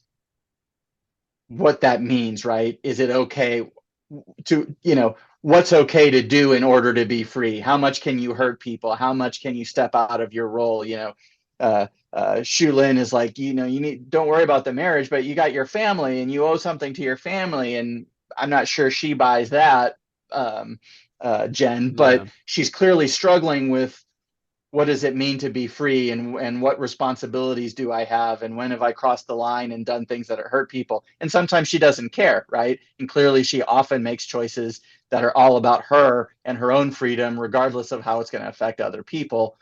what that means, right? Is it okay to, what's okay to do in order to be free? How much can you hurt people? How much can you step out of your role? Shu Lin is like, don't worry about the marriage, but you got your family and you owe something to your family. And I'm not sure she buys that, Jen, but she's clearly struggling with what does it mean to be free, and what responsibilities do I have, and when have I crossed the line and done things that hurt people? And sometimes she doesn't care, right? And clearly she often makes choices that are all about her and her own freedom, regardless of how it's going to affect other people.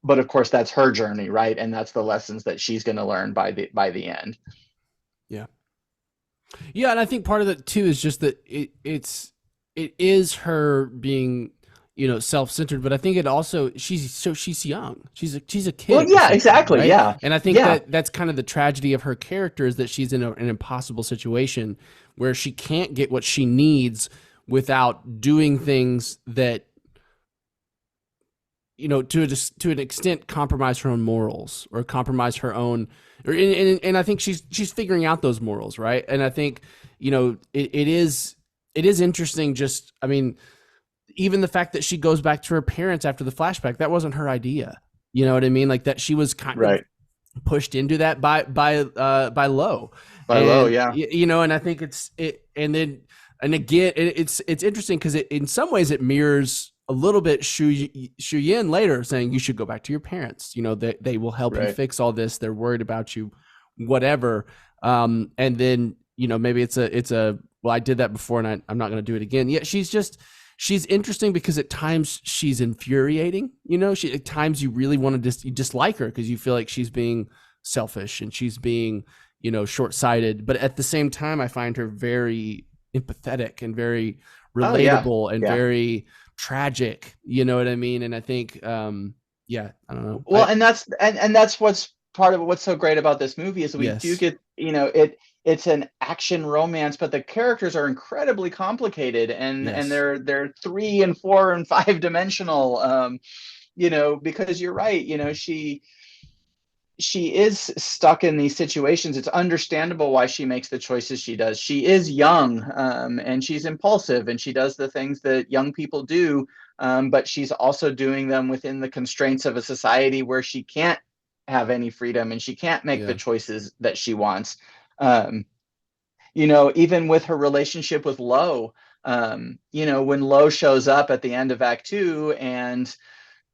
But of course, that's her journey, right? And that's the lessons that she's going to learn by the end. Yeah, and I think part of it too is just that it is her being, self-centered, but I think it also she's young. She's a kid. Well, yeah, exactly. Right? Yeah. And I think that's kind of the tragedy of her character, is that she's in an impossible situation where she can't get what she needs without doing things that, you know, to an extent compromise her own morals or compromise her own, and I think she's figuring out those morals, right? And I think, you know, it is interesting. Just, I mean, even the fact that she goes back to her parents after the flashback, that wasn't her idea. You know what I mean? Like that she was kind of pushed into that by Lo. Yeah. You know, and I think it's again, it's interesting because in some ways it mirrors a little bit Shu Yin later saying you should go back to your parents. You know, they will help you fix all this. They're worried about you, whatever. And then, you know, maybe it's a well, I did that before and I'm not going to do it again. Yeah, she's interesting because at times she's infuriating. You know, at times you really want to you dislike her because you feel like she's being selfish and she's being, you know, short-sighted. But at the same time, I find her very empathetic and very relatable and very tragic. You know what I mean? And I think, I don't know. Well, and that's what's part of what's so great about this movie is we do get, you know, it's an action romance, but the characters are incredibly complicated and they're 3 and 4 and 5 dimensional. You know, because you're right, you know, she is stuck in these situations. It's understandable why she makes the choices she does. She is young, and she's impulsive, and she does the things that young people do, but she's also doing them within the constraints of a society where she can't have any freedom and she can't make the choices that she wants. You know, even with her relationship with Lo, you know, when Lo shows up at the end of Act 2 and,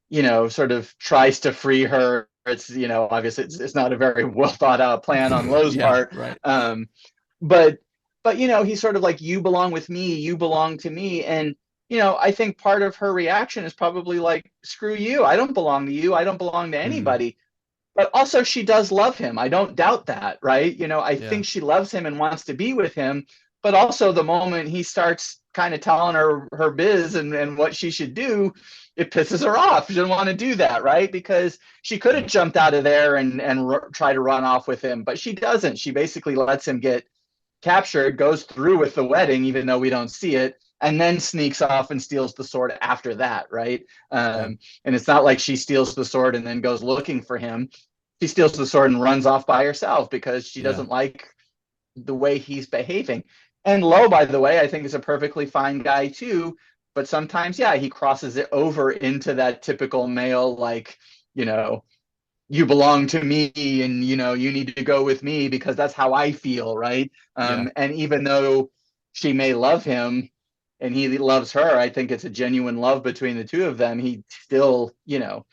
you know, sort of tries to free her, it's, you know, obviously it's not a very well thought out plan on Lo's part. Right. But, you know, he's sort of like, you belong with me, you belong to me. And, you know, I think part of her reaction is probably like, screw you. I don't belong to you. I don't belong to anybody. But also she does love him. I don't doubt that. Right. You know, I think she loves him and wants to be with him. But also the moment he starts kind of telling her biz and what she should do, it pisses her off. She doesn't want to do that, right? Because she could have jumped out of there and try to run off with him, but she doesn't. She basically lets him get captured, goes through with the wedding, even though we don't see it, and then sneaks off and steals the sword after that, right? And it's not like she steals the sword and then goes looking for him. She steals the sword and runs off by herself because she doesn't like the way he's behaving. And Lo, by the way, I think is a perfectly fine guy too. But sometimes, he crosses it over into that typical male, like, you know, you belong to me and, you know, you need to go with me because that's how I feel, right? And even though she may love him and he loves her, I think it's a genuine love between the two of them. He still, you know,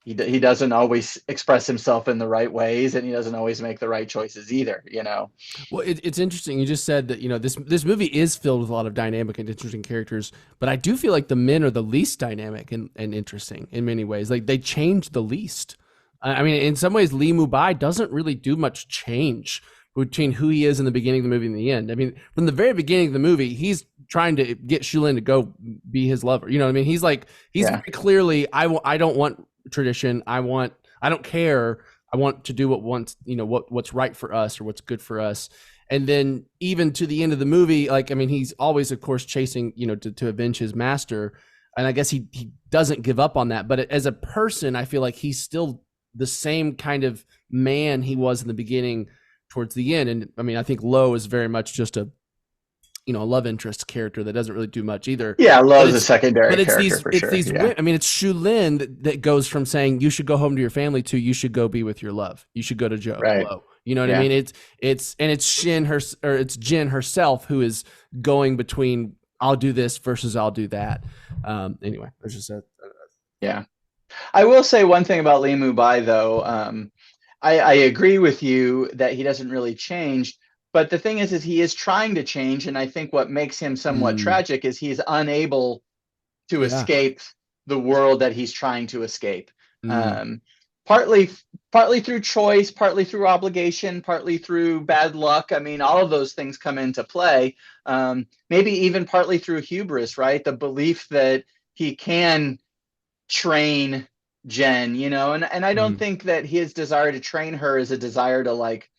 he doesn't always express himself in the right ways, and he doesn't always make the right choices either, you know. Well, it's interesting. You just said that, you know, this movie is filled with a lot of dynamic and interesting characters, but I do feel like the men are the least dynamic and interesting in many ways. Like they change the least. I mean, in some ways, Li Mubai doesn't really do much change between who he is in the beginning of the movie and the end. I mean, from the very beginning of the movie, he's trying to get Shulin to go be his lover. You know what I mean? He's like, very clearly, I don't want tradition. I don't care. I want to do what's right for us or what's good for us. And then even to the end of the movie, like, I mean, he's always, of course, chasing, you know, to avenge his master. And I guess he doesn't give up on that. But as a person, I feel like he's still the same kind of man he was in the beginning towards the end. And I mean, I think Lo is very much just a love interest character that doesn't really do much either. Yeah, Lo is a secondary character for sure. I mean, it's Shulin that goes from saying you should go home to your family to you should go be with your love. You should go to Joe. Right. Lo. You know what I mean? It's Jin herself who is going between I'll do this versus I'll do that. Anyway, there's just yeah. I will say one thing about Li Mubai though. I agree with you that he doesn't really change. But the thing is he is trying to change, and I think what makes him somewhat tragic is he's unable to escape the world that he's trying to escape. Partly through choice, partly through obligation, partly through bad luck. I mean, all of those things come into play. Maybe even partly through hubris, right? The belief that he can train Jen, you know, and I don't think that his desire to train her is a desire to like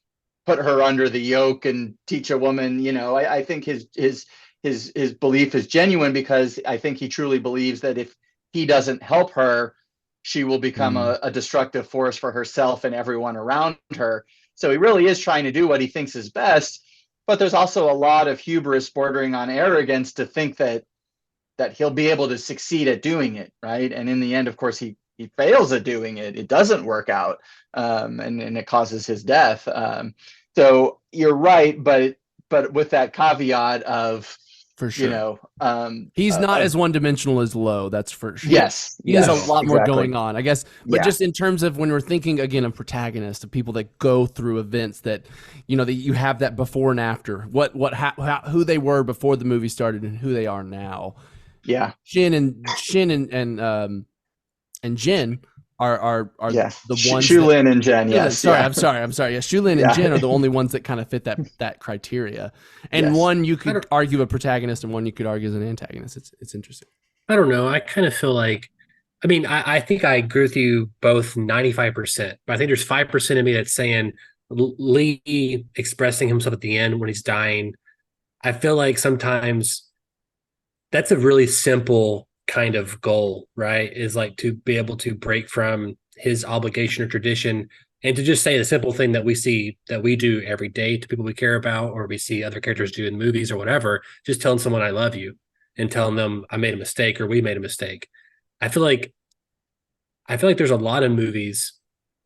put her under the yoke and teach a woman, you know. I think his his belief is genuine, because I think he truly believes that if he doesn't help her, she will become a destructive force for herself and everyone around her. So he really is trying to do what he thinks is best, but there's also a lot of hubris bordering on arrogance to think that he'll be able to succeed at doing it, right? And in the end, of course, he fails at doing it. It doesn't work out, and it causes his death. So you're right, but with that caveat of, For sure. you know, he's not as one-dimensional as Lowe, that's for sure. Yes, He has a lot more going on, I guess. But Yeah. just in terms of when we're thinking again of protagonists, of people that go through events that, you know, that you have that before and after, who they were before the movie started and who they are now. Yeah. Shin and Jin are Yes. the ones. Shulin and Jen. Yeah, Yes. sorry, yeah. I'm sorry. Yeah, Shulin Yeah. and Jin are the only ones that kind of fit that criteria. And Yes. one you could argue a protagonist, and one you could argue as an antagonist. It's interesting. I don't know. I kind of feel like, I mean, I think I agree with you both 95%, but I think there's 5% of me that's saying Lee expressing himself at the end when he's dying. I feel like sometimes that's a really simple kind of goal, right? Is like to be able to break from his obligation or tradition and to just say the simple thing that we see, that we do every day to people we care about, or we see other characters do in movies or whatever, just telling someone I love you and telling them I made a mistake or we made a mistake. I feel like there's a lot of movies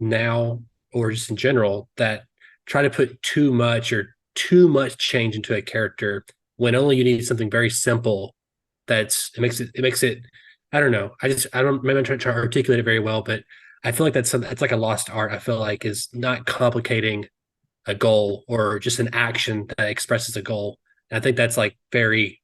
now, or just in general, that try to put too much change into a character when only you need something very simple. It makes it. I don't know. Maybe I'm trying to articulate it very well, but I feel like it's like a lost art. I feel like is not complicating a goal or just an action that expresses a goal. And I think that's like very.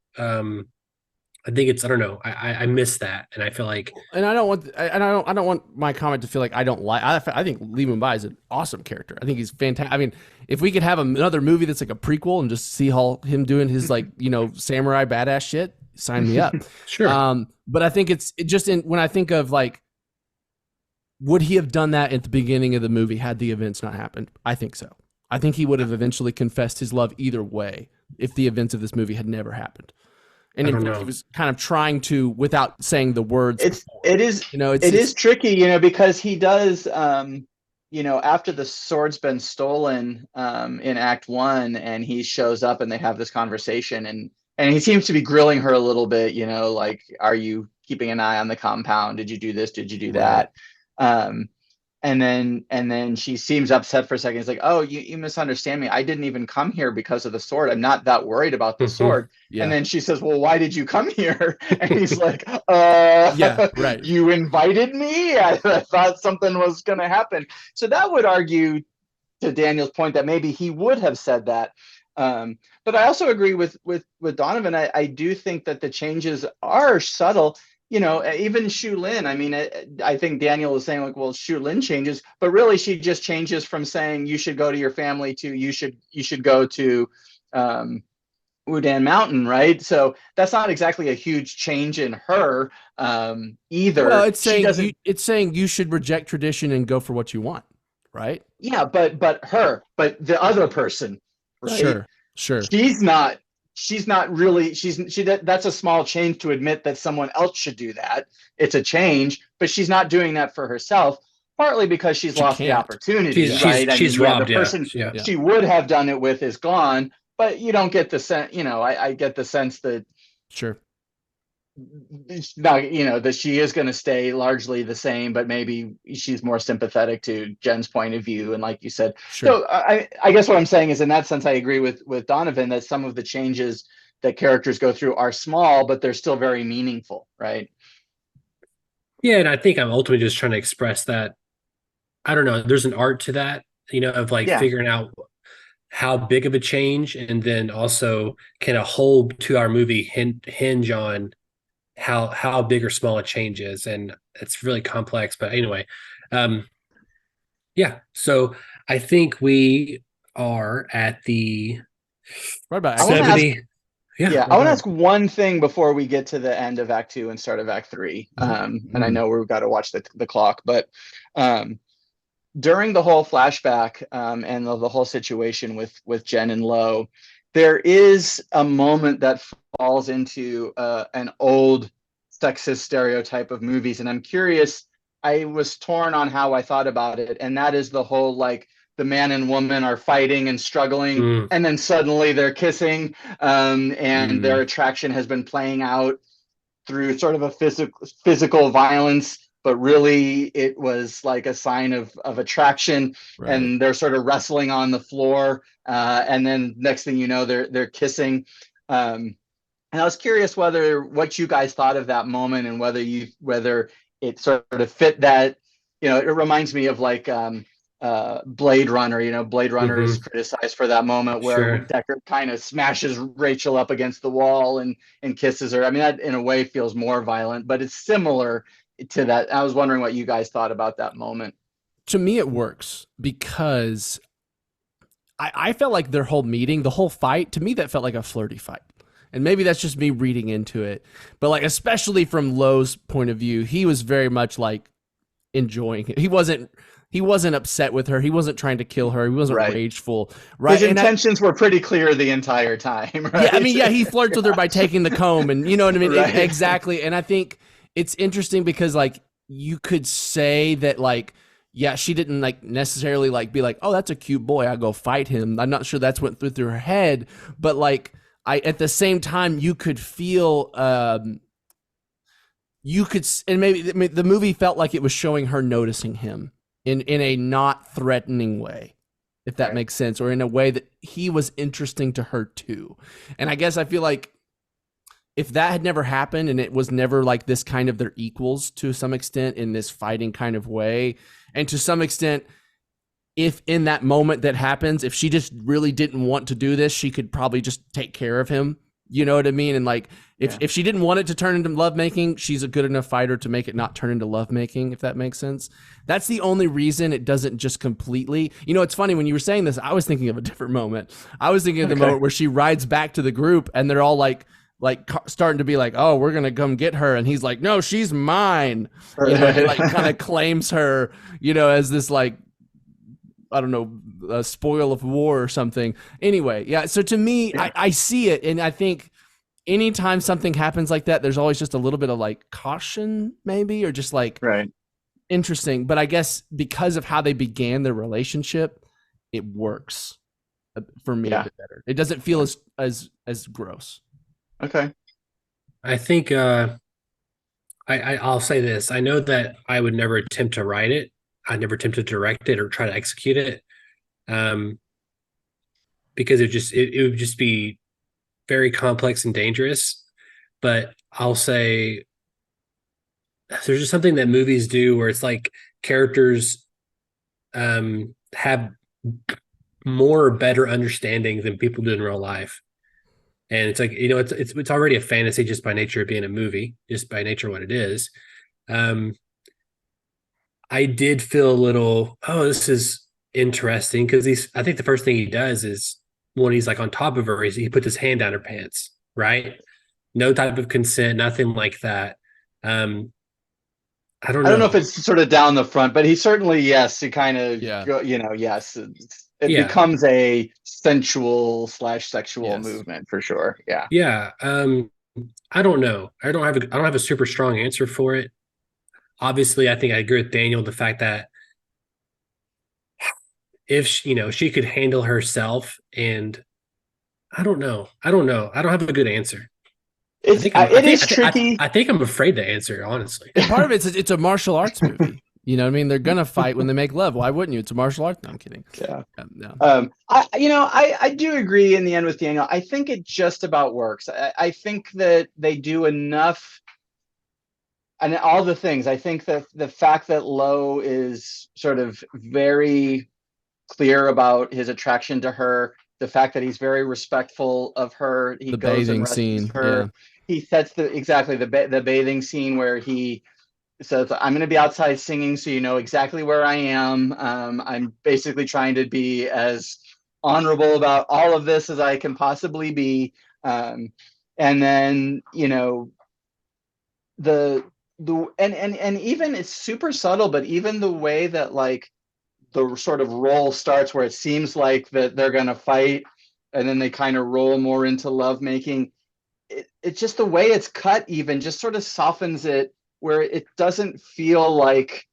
I think it's, I don't know. I miss that, and I feel like, and I don't want my comment to feel like I don't like. I think Lee Mun-bai is an awesome character. I think he's fantastic. I mean, if we could have another movie that's like a prequel and just see him doing his, like, you know, samurai badass shit, sign me up. sure. But I think it's just when I think of, like, would he have done that at the beginning of the movie had the events not happened? I think so. I think he would have eventually confessed his love either way if the events of this movie had never happened. And in fact, he was kind of trying to, without saying the words. It is tricky, you know, because he does, you know, after the sword's been stolen in Act 1, and he shows up and they have this conversation, and he seems to be grilling her a little bit, you know, like, are you keeping an eye on the compound? Did you do this? Did you do that? And then she seems upset for a second. It's like, oh, you misunderstand me. I didn't even come here because of the sword. I'm not that worried about the sword. Yeah. And then she says, well, why did you come here? And he's like, yeah, right. You invited me? I thought something was going to happen. So that would argue, to Daniel's point, that maybe he would have said that. But I also agree with Donovan. I do think that the changes are subtle. You know, even Shu Lin, I mean, I think Daniel is saying, like, well, Shu Lin changes, but really she just changes from saying you should go to your family to you should go to Wudan Mountain, right? So that's not exactly a huge change in her either. Well, it's saying you should reject tradition and go for what you want, right? Yeah, but the other person, right? Sure. She's not really, that's a small change to admit that someone else should do that. It's a change, but she's not doing that for herself, partly because she's lost the opportunity, right? She's robbed. The person she would have done it with is gone, but you don't get the sense, you know, I get the sense that not, you know, that she is going to stay largely the same, but maybe she's more sympathetic to Jen's point of view. And like you said, so I guess what I'm saying is, in that sense, I agree with Donovan that some of the changes that characters go through are small, but they're still very meaningful, right? Yeah, and I think I'm ultimately just trying to express that, I don't know, there's an art to that, you know, of like figuring out how big of a change, and then also can a whole 2-hour movie hinge on how big or small a change is, and it's really complex. But anyway, so I think we are at the right about 70. I want to ask one thing before we get to the end of Act 2 and start of Act 3. And I know we've got to watch the clock, but during the whole flashback and the whole situation with Jen and Lowe, there is a moment that falls into an old sexist stereotype of movies, and I'm curious. I was torn on how I thought about it, and that is the whole like the man and woman are fighting and struggling, and then suddenly they're kissing, and their attraction has been playing out through sort of a physical violence, but really it was like a sign of attraction, Right. and they're sort of wrestling on the floor, and then next thing you know, they're kissing. And I was curious what you guys thought of that moment, and whether it sort of fit that. It reminds me of like Blade Runner. Blade Runner is criticized for that moment where Deckard kind of smashes Rachel up against the wall and kisses her. I mean, that in a way feels more violent, but it's similar to that. I was wondering what you guys thought about that moment. To me, it works because I felt like their whole meeting, the whole fight, to me, that felt like a flirty fight. And maybe that's just me reading into it. But like, especially from Lowe's point of view, he was very much like enjoying it. He wasn't upset with her. He wasn't trying to kill her. He wasn't rageful. Right. His intentions were pretty clear the entire time. Right? Yeah. I mean, yeah, he flirts with her by taking the comb, and you know what I mean? Exactly. And I think it's interesting because like you could say that like, yeah, she didn't like necessarily like be like, oh, that's a cute boy, I'll go fight him. I'm not sure that's what went through her head, but like at the same time, you could feel, and maybe the movie felt like it was showing her noticing him in a not threatening way, if that makes sense, or in a way that he was interesting to her too. And I guess I feel like if that had never happened and it was never like this kind of their equals to some extent in this fighting kind of way, and to some extent, if in that moment that happens, if she just really didn't want to do this, she could probably just take care of him. You know what I mean? And like, if she didn't want it to turn into lovemaking, she's a good enough fighter to make it not turn into lovemaking, if that makes sense. That's the only reason it doesn't just completely. It's funny, when you were saying this, I was thinking of a different moment. I was thinking of the moment where she rides back to the group and they're all like starting to be like, oh, we're gonna come get her, and he's like, no, she's mine. He like kind of claims her, as this like, I don't know, a spoil of war or something. Anyway, yeah. So to me, I see it, and I think anytime something happens like that, there's always just a little bit of like caution, maybe, or just like interesting. But I guess because of how they began their relationship, it works for me a bit better. It doesn't feel as gross. Okay. I think I'll say this. I know that I would never attempt to write it. I'd never attempt to direct it or try to execute it. Because it would just be very complex and dangerous. But I'll say there's just something that movies do where it's like characters have more or better understanding than people do in real life. And it's like, it's already a fantasy just by nature of being a movie, just by nature of what it is. I did feel a little, this is interesting, because I think the first thing he does is when he's like on top of her, he puts his hand down her pants, right? No type of consent, nothing like that. I don't know if it's sort of down the front, but he certainly, he kind of, yes. It becomes a sensual/sexual movement for sure. Yeah. Yeah. I don't know. I don't have a super strong answer for it. Obviously, I think I agree with Daniel, the fact that if she could handle herself, and I don't know. I don't have a good answer. It is tricky. I think I'm afraid to answer, honestly. Part of it's a martial arts movie. You know what I mean? They're gonna fight when they make love. Why wouldn't you? It's a martial art. No, I'm kidding. Yeah. No. I do agree in the end with Daniel. I think it just about works. I think that they do enough, and all the things. I think that the fact that Lowe is sort of very clear about his attraction to her, the fact that he's very respectful of her, the bathing scene. Her. Yeah. He sets the bathing scene where he says, I'm going to be outside singing, so you know exactly where I am. I'm basically trying to be as honorable about all of this as I can possibly be. And then, the even it's super subtle, but even the way that like the sort of role starts where it seems like that they're going to fight, and then they kind of roll more into lovemaking. It's just the way it's cut even just sort of softens it, where it doesn't feel like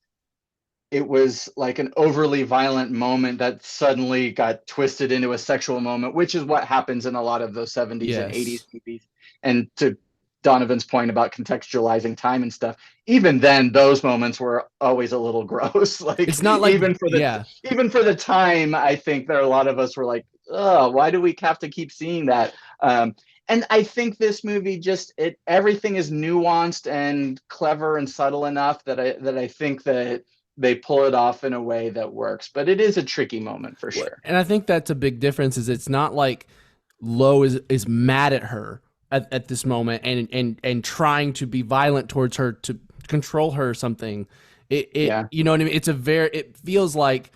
it was like an overly violent moment that suddenly got twisted into a sexual moment, which is what happens in a lot of those 70s and 80s movies. And to Donovan's point about contextualizing time and stuff, even then those moments were always a little gross. Like, it's not like even for the time, I think there are a lot of us were like, oh, why do we have to keep seeing that? And I think this movie everything is nuanced and clever and subtle enough that I think that they pull it off in a way that works. But it is a tricky moment for sure. And I think that's a big difference. Is it's not like Lo is mad at her at this moment and trying to be violent towards her to control her or something. You know what I mean? It feels like,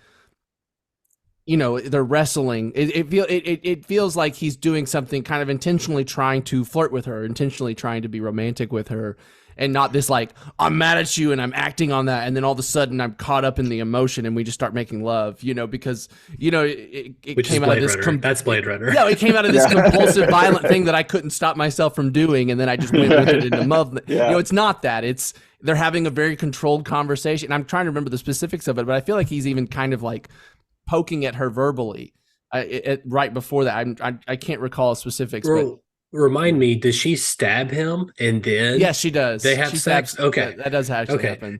you know, they're wrestling. It feels like he's doing something kind of intentionally trying to flirt with her, intentionally trying to be romantic with her, and not this like, I'm mad at you and I'm acting on that, and then all of a sudden I'm caught up in the emotion and we just start making love, you know, because, you know, it came out of this that's Blade Runner. Yeah, it came out of this compulsive violent thing that I couldn't stop myself from doing, and then I just went with it into love. You know, it's not that. It's they're having a very controlled conversation. I'm trying to remember the specifics of it, but I feel like he's even kind of like poking at her verbally right before that. I can't recall specifics, but remind me, does she stab him and then? Yes, she does. They have sex. Okay, that does actually happen.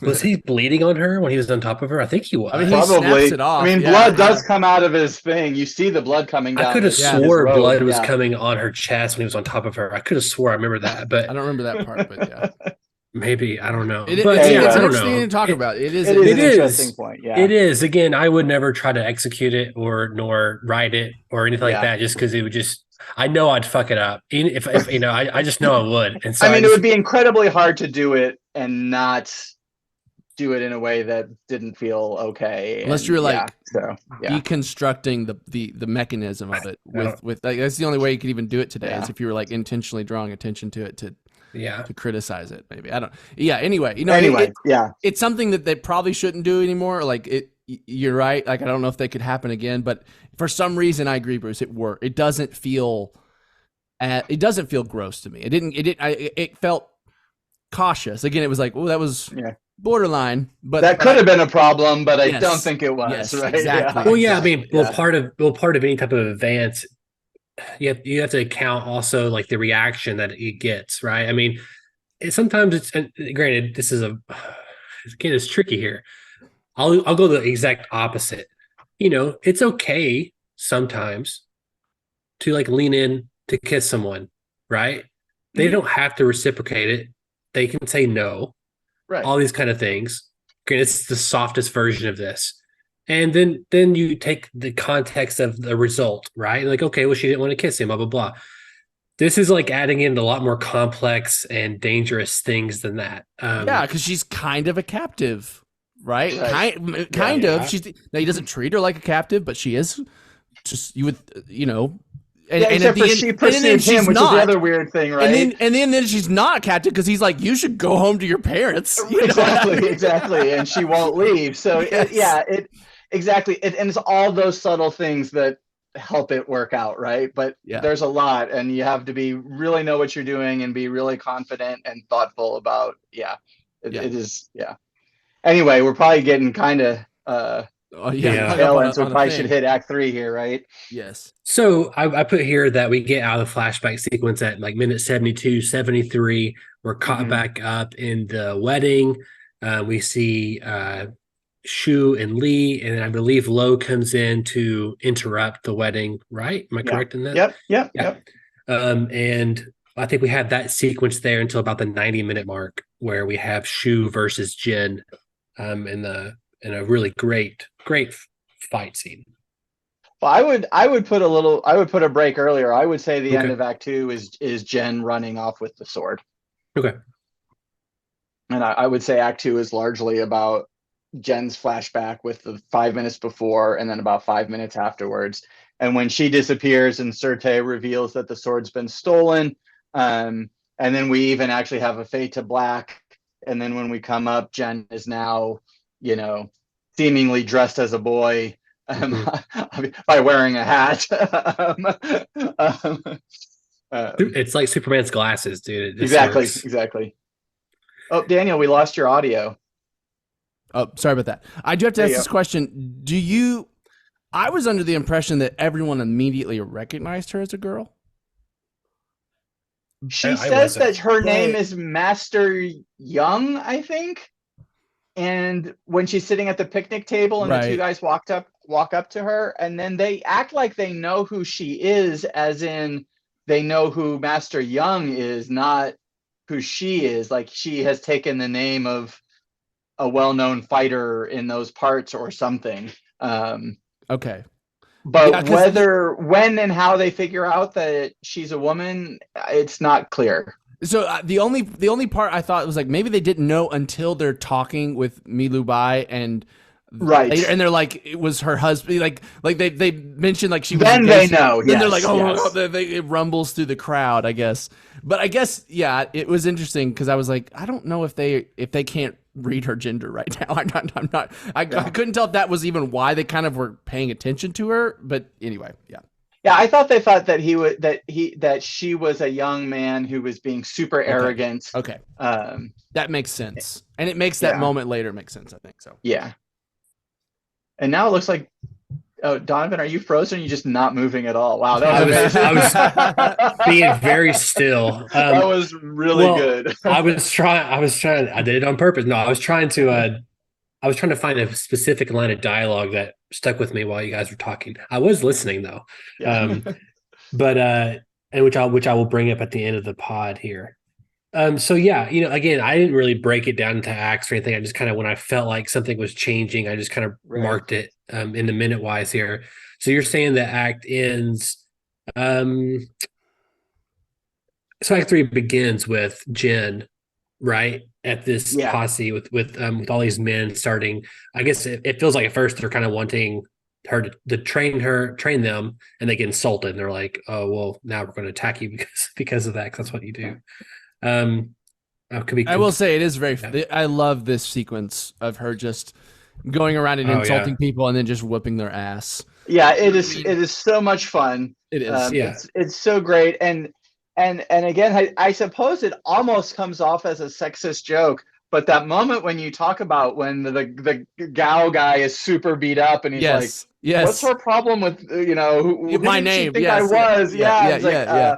Was he bleeding on her when he was on top of her? I think he was. I mean, probably. He snaps it off. I mean, blood does come out of his thing. You see the blood coming down. I could have swore blood was coming on her chest when he was on top of her. I could have swore I remember that, but I don't remember that part. But yeah. Maybe, I don't know. It's interesting to talk about. It is an interesting point. Yeah, it is. Again, I would never try to execute it nor write it or anything like that, just because it would just. I know I'd fuck it up. Even if you know, I just know I would. And so it would be incredibly hard to do it and not do it in a way that didn't feel okay. Unless you're like deconstructing the mechanism of it with like, that's the only way you could even do it today is if you were like intentionally drawing attention to it to criticize it. Maybe anyway, you know, it's something that they probably shouldn't do anymore. Like you're right. Like, I don't know if they could happen again, but for some reason I agree, Bruce, it doesn't feel gross to me. It felt cautious. Again, it was like, oh, that was borderline, but that could have been a problem, but I don't think it was. Yes, right? exactly. Well, yeah, I mean, part of any type of advance, you have to account also like the reaction that it gets, right? I mean, sometimes it's granted. It's tricky here. I'll go the exact opposite. You know, it's okay sometimes to like lean in to kiss someone, right? They don't have to reciprocate it. They can say no. Right. All these kind of things. Okay, it's the softest version of this. And then you take the context of the result, right? Like, okay, well, she didn't want to kiss him, blah, blah, blah. This is like adding in a lot more complex and dangerous things than that. Because she's kind of a captive, right? Kind of. Now, he doesn't treat her like a captive, but she is. Just, you would, you know. Except for she pursued him, which is the other weird thing, right? And then she's not captive because he's like, you should go home to your parents. Exactly. And she won't leave. So exactly. And it's all those subtle things that help it work out, right? But there's a lot, and you have to really know what you're doing and be really confident and thoughtful about. It is. Anyway, we're probably getting kind of. So probably should hit Act 3 here, right? Yes. So I put here that we get out of the flashback sequence at like minute 72, 73. We're caught back up in the wedding. We see Shu and Lee, and I believe Lo comes in to interrupt the wedding, right? Am I correct in that? Yep. And I think we had that sequence there until about the 90-minute mark where we have Shu versus Jin in a really great fight scene. Well, I would put a break earlier. I would say the end of Act 2 is Jen running off with the sword. Okay. And I would say Act 2 is largely about Jen's flashback with the 5 minutes before and then about 5 minutes afterwards. And when she disappears and Surte reveals that the sword's been stolen, and then we even actually have a fade to black. And then when we come up, Jen is now, you know, seemingly dressed as a boy, by wearing a hat. It's like Superman's glasses, dude. It just Exactly, works. exactly. Oh, Daniel, we lost your audio. Oh, sorry about that. I do have to There ask you this question. I was under the impression that everyone immediately recognized her as a girl. She I says wasn't. that her name But- is Master Young, I think. And when she's sitting at the picnic table and the two Right. guys walk up to her, and then they act like they know who she is, as in they know who Master Young is, not who she is. Like she has taken the name of a well-known fighter in those parts or something. Okay. But Yeah, 'cause when and how they figure out that she's a woman, it's not clear. So the only part I thought was like maybe they didn't know until they're talking with Milu Bai and Right. later, and they're like it was her husband. Like they mentioned like she was Then engaged. they know. Then they're yes, like, oh, yes. it rumbles through the crowd, I guess. But I guess yeah, it was interesting because I was like, I don't know if they can't read her gender right now. I couldn't tell if that was even why they kind of were paying attention to her. But anyway, yeah. Yeah, I thought they thought that she was a young man who was being super arrogant. Okay, Um, that makes sense, and it makes that Yeah. moment later make sense. I think so. yeah. And now it looks like, oh, Donovan, are you frozen? Or are you just not moving at all? Wow, that was amazing. I being very still. That was really well, good. I did it on purpose. No, I was trying to find a specific line of dialogue that stuck with me while you guys were talking. I was listening though. Yeah. But and which I will bring up at the end of the pod here. So yeah, again, I didn't really break it down into acts or anything. I just kind of, when I felt like something was changing, I just kind of Right. marked it in the minute wise here. So you're saying the act ends. So Act 3 begins with Jen, right, at this Yeah. posse with all these men starting. I guess it feels like at first they're kind of wanting her to train them, and they get insulted, and they're like, "Oh, well, now we're going to attack you because of that, because that's what you do." I will say it is very. Yeah. I love this sequence of her just going around and Oh, insulting yeah. people and then just whooping their ass. Yeah, it is so much fun. It is. Yeah. It's so great. And again, I suppose it almost comes off as a sexist joke, but that moment when you talk about when the Gao guy is super beat up and he's like, Yes. what's her problem with who My did she name, think yes, I was? yeah, Yeah, it's like, yeah.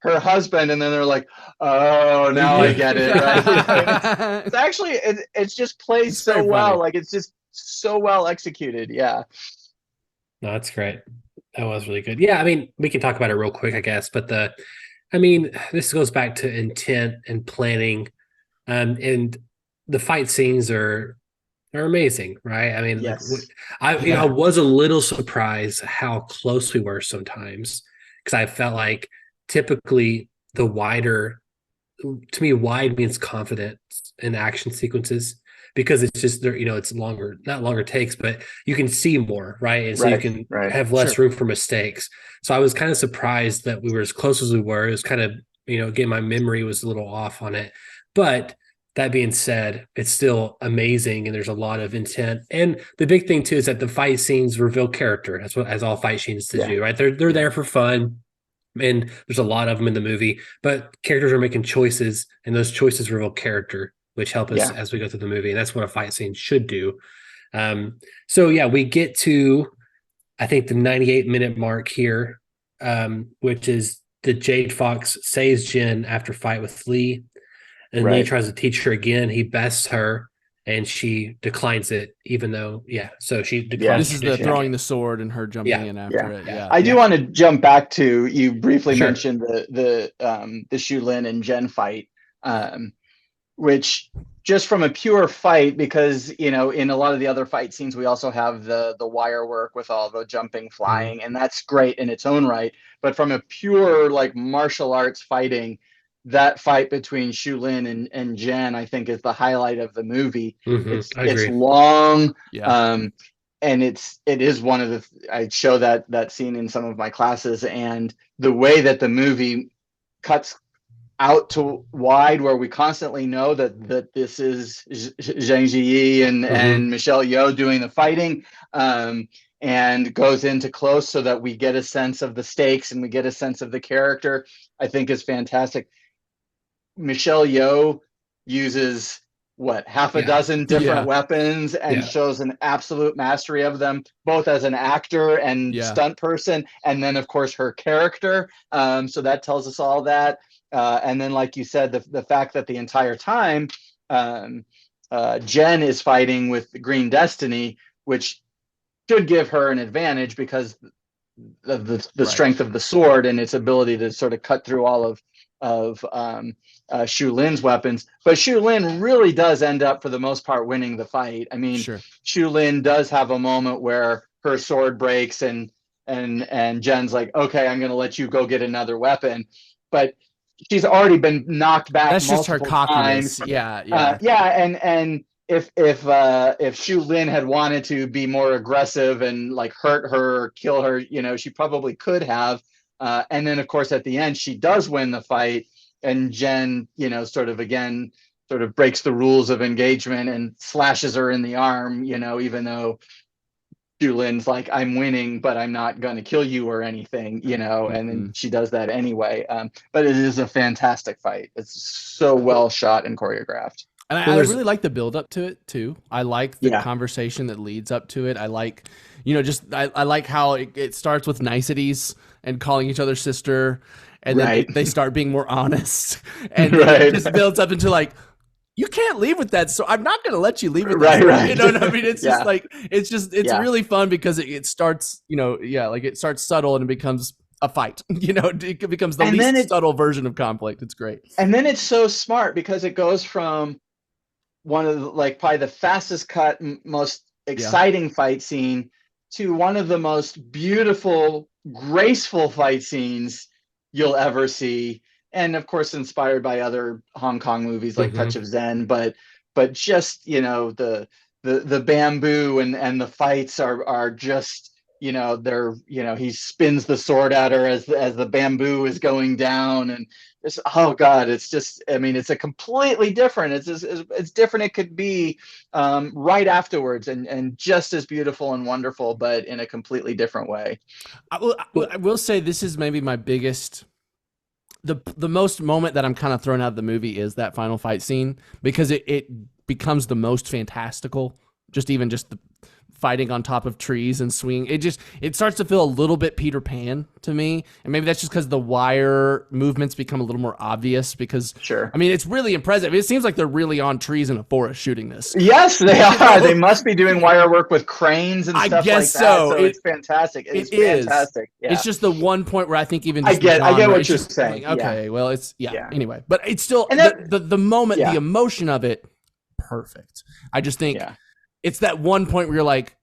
her husband, and then they're like, oh, now I get it. Right? It's actually it's just played It's so very well. funny. Like it's just so well executed. Yeah. No, that's great. That was really good. Yeah, I mean, we can talk about it real quick, I guess. But this goes back to intent and planning, and the fight scenes are amazing, right? I mean, Yes. I was a little surprised how close we were sometimes, because I felt like typically to me, wide means confident in action sequences, because it's just there, it's not longer takes, but you can see more, right? And so you Right, can right. have less room for mistakes. So I was kind of surprised that we were as close as we were. It was kind of, again, my memory was a little off on it. But that being said, it's still amazing, and there's a lot of intent. And the big thing too is that the fight scenes reveal character. That's what, as all fight scenes do, right? They're there for fun, and there's a lot of them in the movie. But characters are making choices, and those choices reveal character, which help us as we go through the movie. And that's what a fight scene should do. So yeah, we get to, I think, the 98-minute mark here, which is that Jade Fox saves Jen after fight with Lee. And Lee tries to teach her again. He bests her, and she declines it, even though, so she declines. This is the throwing the sword and her jumping in after it. Yeah. I do want to jump back to, you briefly Sure. mentioned the Xu-Lin and Jen fight, which just from a pure fight, because in a lot of the other fight scenes we also have the wire work with all the jumping, flying, and that's great in its own right. But from a pure like martial arts fighting, that fight between Xu-Lin and Jen, I think, is the highlight of the movie. Mm-hmm. It's long, Yeah. and it is one of the. I show that scene in some of my classes, and the way that the movie cuts out to wide, where we constantly know that this is Zhang Ziyi and Michelle Yeoh doing the fighting, and and goes into close so that we get a sense of the stakes and we get a sense of the character, I think is fantastic. Michelle Yeoh uses half a dozen different weapons and shows an absolute mastery of them, both as an actor and stunt person, and then of course her character. So that tells us all that. And then, like you said, the fact that the entire time Jen is fighting with the Green Destiny, which should give her an advantage because of the strength of the sword and its ability to sort of cut through all of Shu Lin's weapons. But Shu Lin really does end up, for the most part, winning the fight. I mean, Shu Lin does have a moment where her sword breaks and Jen's like, okay, I'm going to let you go get another weapon. But she's already been knocked back. That's just her cockiness. Times. And if Shu Lin had wanted to be more aggressive and like hurt her, kill her, she probably could have. And then, of course, at the end, she does win the fight, and Jen, sort of breaks the rules of engagement and slashes her in the arm, even though Shu Lin's like, I'm winning, but I'm not going to kill you or anything, and then she does that anyway. But it is a fantastic fight. It's so well shot and choreographed. And I really like the build up to it too. I like the conversation that leads up to it. I like, I like how it starts with niceties and calling each other sister, and then they start being more honest, and it just builds up into like, you can't leave with that, so I'm not going to let you leave with that. Right. You know what I mean? It's just like, it's really fun because it starts, it starts subtle and it becomes a fight. It becomes the least subtle version of conflict. It's great. And then it's so smart because it goes from one of probably the fastest cut, most exciting fight scene to one of the most beautiful, graceful fight scenes you'll ever see. And of course, inspired by other Hong Kong movies like Touch of Zen, but just, the bamboo and the fights are just, they're, he spins the sword at her as the bamboo is going down, and it's, oh God, it's just, I mean, it's a completely different, it's different. It could be right afterwards and just as beautiful and wonderful, but in a completely different way. I will say this is maybe my biggest, the most moment that I'm kind of thrown out of the movie is that final fight scene, because it becomes the most fantastical, just the fighting on top of trees and swinging. It starts to feel a little bit Peter Pan to me. And maybe that's just because the wire movements become a little more obvious because, I mean, it's really impressive. It seems like they're really on trees in a forest shooting this. Yes, they are. They must be doing wire work with cranes and stuff like that. So it's fantastic. It's fantastic. Yeah. It's just the one point where I think even I get what you're saying. Like, okay, well, it's anyway, but it's still the moment, the emotion of it, perfect. I just think it's that one point where you're like,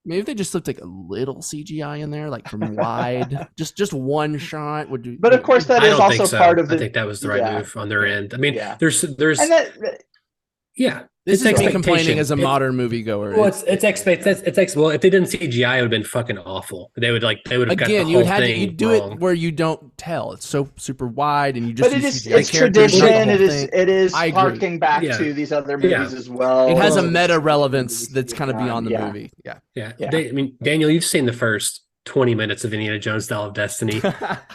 maybe if they just slipped like a little CGI in there, like from wide, just one shot would do. But of course, that is also part of the. I think that was the right move on their end. I mean, there's, and this is me complaining as a modern moviegoer. Well, well, if they didn't CGI, it would have been fucking awful. They would have got the whole you would have thing you do wrong. it where you don't tell. It's so super wide, and you just. But it's tradition. It is harking back to these other movies as well. It has a meta relevance that's kind of beyond the movie. Yeah. I mean, Daniel, you've seen the first 20 minutes of Indiana Jones Dial of Destiny,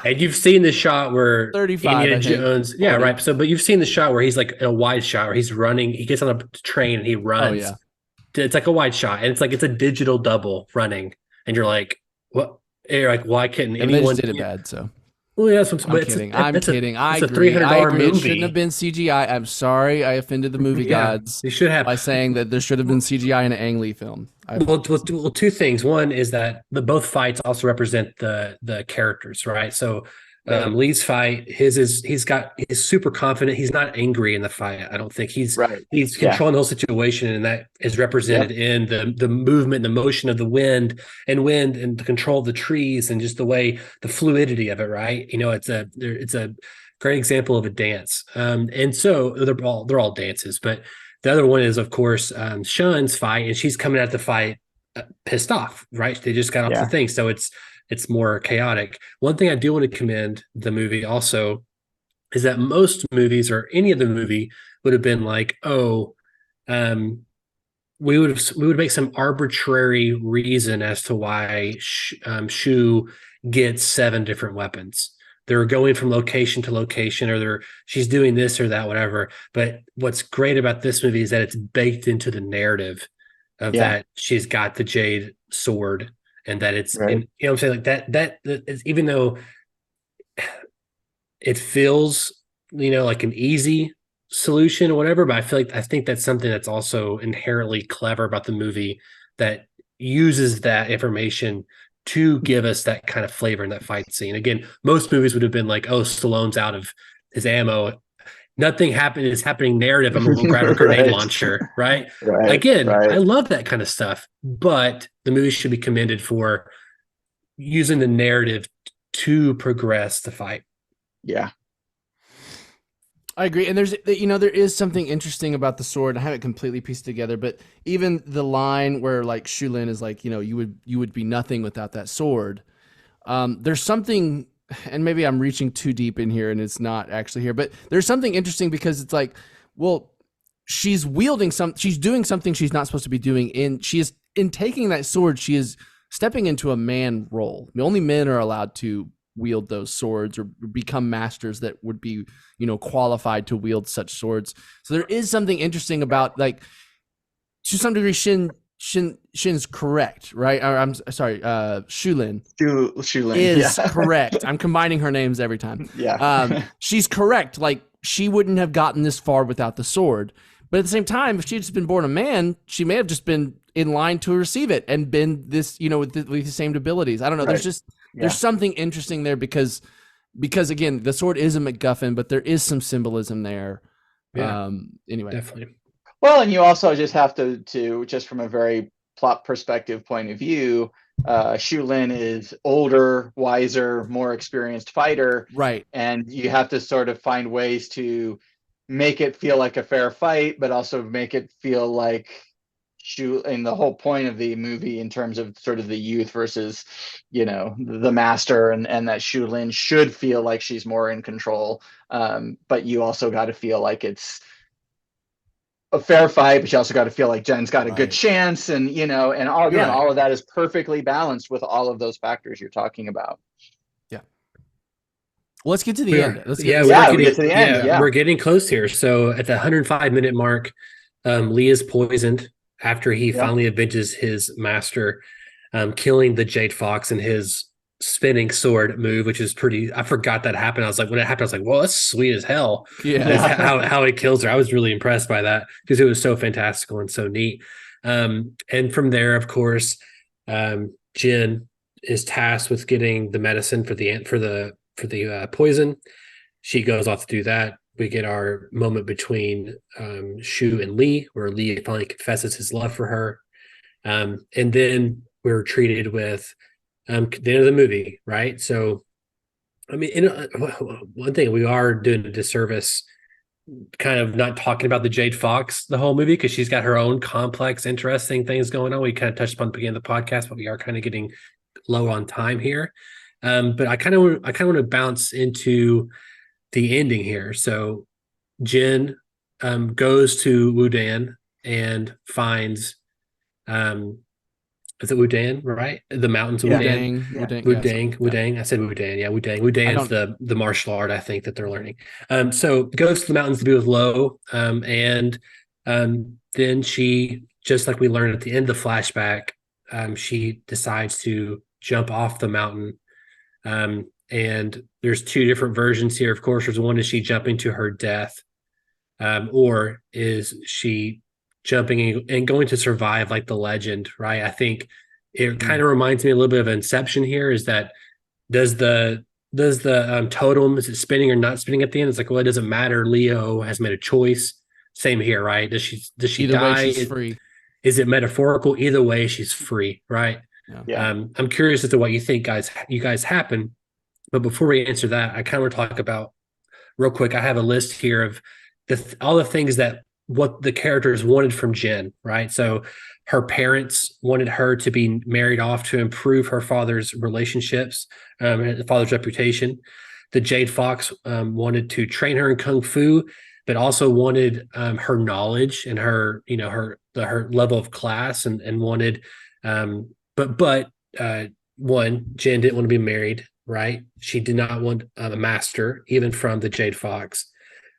and you've seen the shot where 35, Indiana Jones, right. So, but you've seen the shot where he's like in a wide shot where he's running, he gets on a train and he runs. Oh, yeah. It's like a wide shot, and it's a digital double running, and you're like, what? And you're like, why couldn't anyone did it bad? So. Well, yeah, I'm kidding. I agree. It's a $300 movie. It shouldn't have been CGI. I'm sorry, I offended the movie gods. You should have by saying that there should have been CGI in an Ang Lee film. Well, two things. One is that both fights also represent the characters, right? So Lee's fight, he's super confident. He's not angry in the fight. I don't think he's controlling the whole situation, and that is represented in the movement, the motion of the wind and the control of the trees, and just the way the fluidity of it, right? It's a great example of a dance. And so they're all dances, but the other one is, of course, Shun's fight, and she's coming at the fight pissed off, right? They just got off the thing, so it's more chaotic. One thing I do want to commend the movie also is that most movies or any of the movie would have been like, we would make some arbitrary reason as to why Shu gets 7 different weapons. They're going from location to location, or she's doing this or that, whatever. But what's great about this movie is that it's baked into the narrative of that she's got the jade sword, and that it's, right. and, you know what I'm saying? Like that is, even though it feels, you know, like an easy solution or whatever, but I think that's something that's also inherently clever about the movie, that uses that information to give us that kind of flavor in that fight scene. Again, most movies would have been like, oh, Stallone's out of his ammo. Nothing is happening narrative. I'm going to grab a grenade Right. launcher, right? Right. Again, right. I love that kind of stuff, but the movie should be commended for using the narrative to progress the fight. Yeah. I agree. And there is something interesting about the sword. I haven't completely pieced together, but even the line where like Shulin is like, you would be nothing without that sword. There's something, and maybe I'm reaching too deep in here and it's not actually here, but there's something interesting because it's like, well, she's doing something she's not supposed to be doing. In taking that sword, she is stepping into a man role. Only men are allowed to wield those swords or become masters that would be, qualified to wield such swords. So there is something interesting about, like, to some degree, Shin's correct, right? I'm sorry, Shulin is correct. I'm combining her names every time. Yeah. She's correct. Like, she wouldn't have gotten this far without the sword. But at the same time, if she'd just been born a man, she may have just been in line to receive it and been this, with the same abilities. I don't know. Right. There's something interesting there because again, the sword is a MacGuffin, but there is some symbolism there. Yeah. Anyway, Definitely. Well, and you also just have to just from a very plot perspective point of view, Shulin is older, wiser, more experienced fighter. Right. And you have to sort of find ways to make it feel like a fair fight, but also make it feel like and the whole point of the movie in terms of sort of the youth versus, the master, and that Shulin should feel like she's more in control. But you also got to feel like it's a fair fight, but you also got to feel like Jen's got a good chance, and all of that is perfectly balanced with all of those factors you're talking about. Yeah. Well, let's get to the end. We get to the end. Yeah. We're getting close here. So at the 105-minute mark, Lee is poisoned after he finally avenges his master, killing the Jade Fox in his spinning sword move, which is pretty. I forgot that happened. I was like, when it happened, I was like, well, that's sweet as hell. Yeah. how he kills her. I was really impressed by that because it was so fantastical and so neat. And from there, of course, Jin is tasked with getting the medicine for the poison. She goes off to do that. We get our moment between Shu and Lee, where Lee finally confesses his love for her. And then we're treated with the end of the movie, right? So, I mean, one thing, we are doing a disservice kind of not talking about the Jade Fox the whole movie, because she's got her own complex, interesting things going on. We kind of touched upon at the beginning of the podcast, but we are kind of getting low on time here. But I kind of want to bounce into the ending here. So Jin goes to Wudan and finds is it Wudan, right? The mountains of Wudan. Wudang. I said Wudan. Yeah, Wudang. Wudan's the martial art, I think, that they're learning. So goes to the mountains to be with Lo. And then she, just like we learned at the end of the flashback, she decides to jump off the mountain. And there's 2 different versions here. Of course, there's one, is she jumping to her death, or is she jumping and going to survive like the legend, right? I think it kind of reminds me a little bit of Inception here, is that does the totem, is it spinning or not spinning at the end? It's like, well, it doesn't matter. Leo has made a choice. Same here, right? Does she Either die? Way, she's free. Is it metaphorical? Either way, she's free, right? Yeah. I'm curious as to what you think, you guys happen. But before we answer that, I kind of want to talk about real quick. I have a list here of all the things that what the characters wanted from Jin, right? So her parents wanted her to be married off to improve her father's relationships, the father's reputation. The Jade Fox wanted to train her in Kung Fu, but also wanted her knowledge and her her level of class and wanted, but one, Jen didn't want to be married, right? She did not want a master, even from the Jade Fox.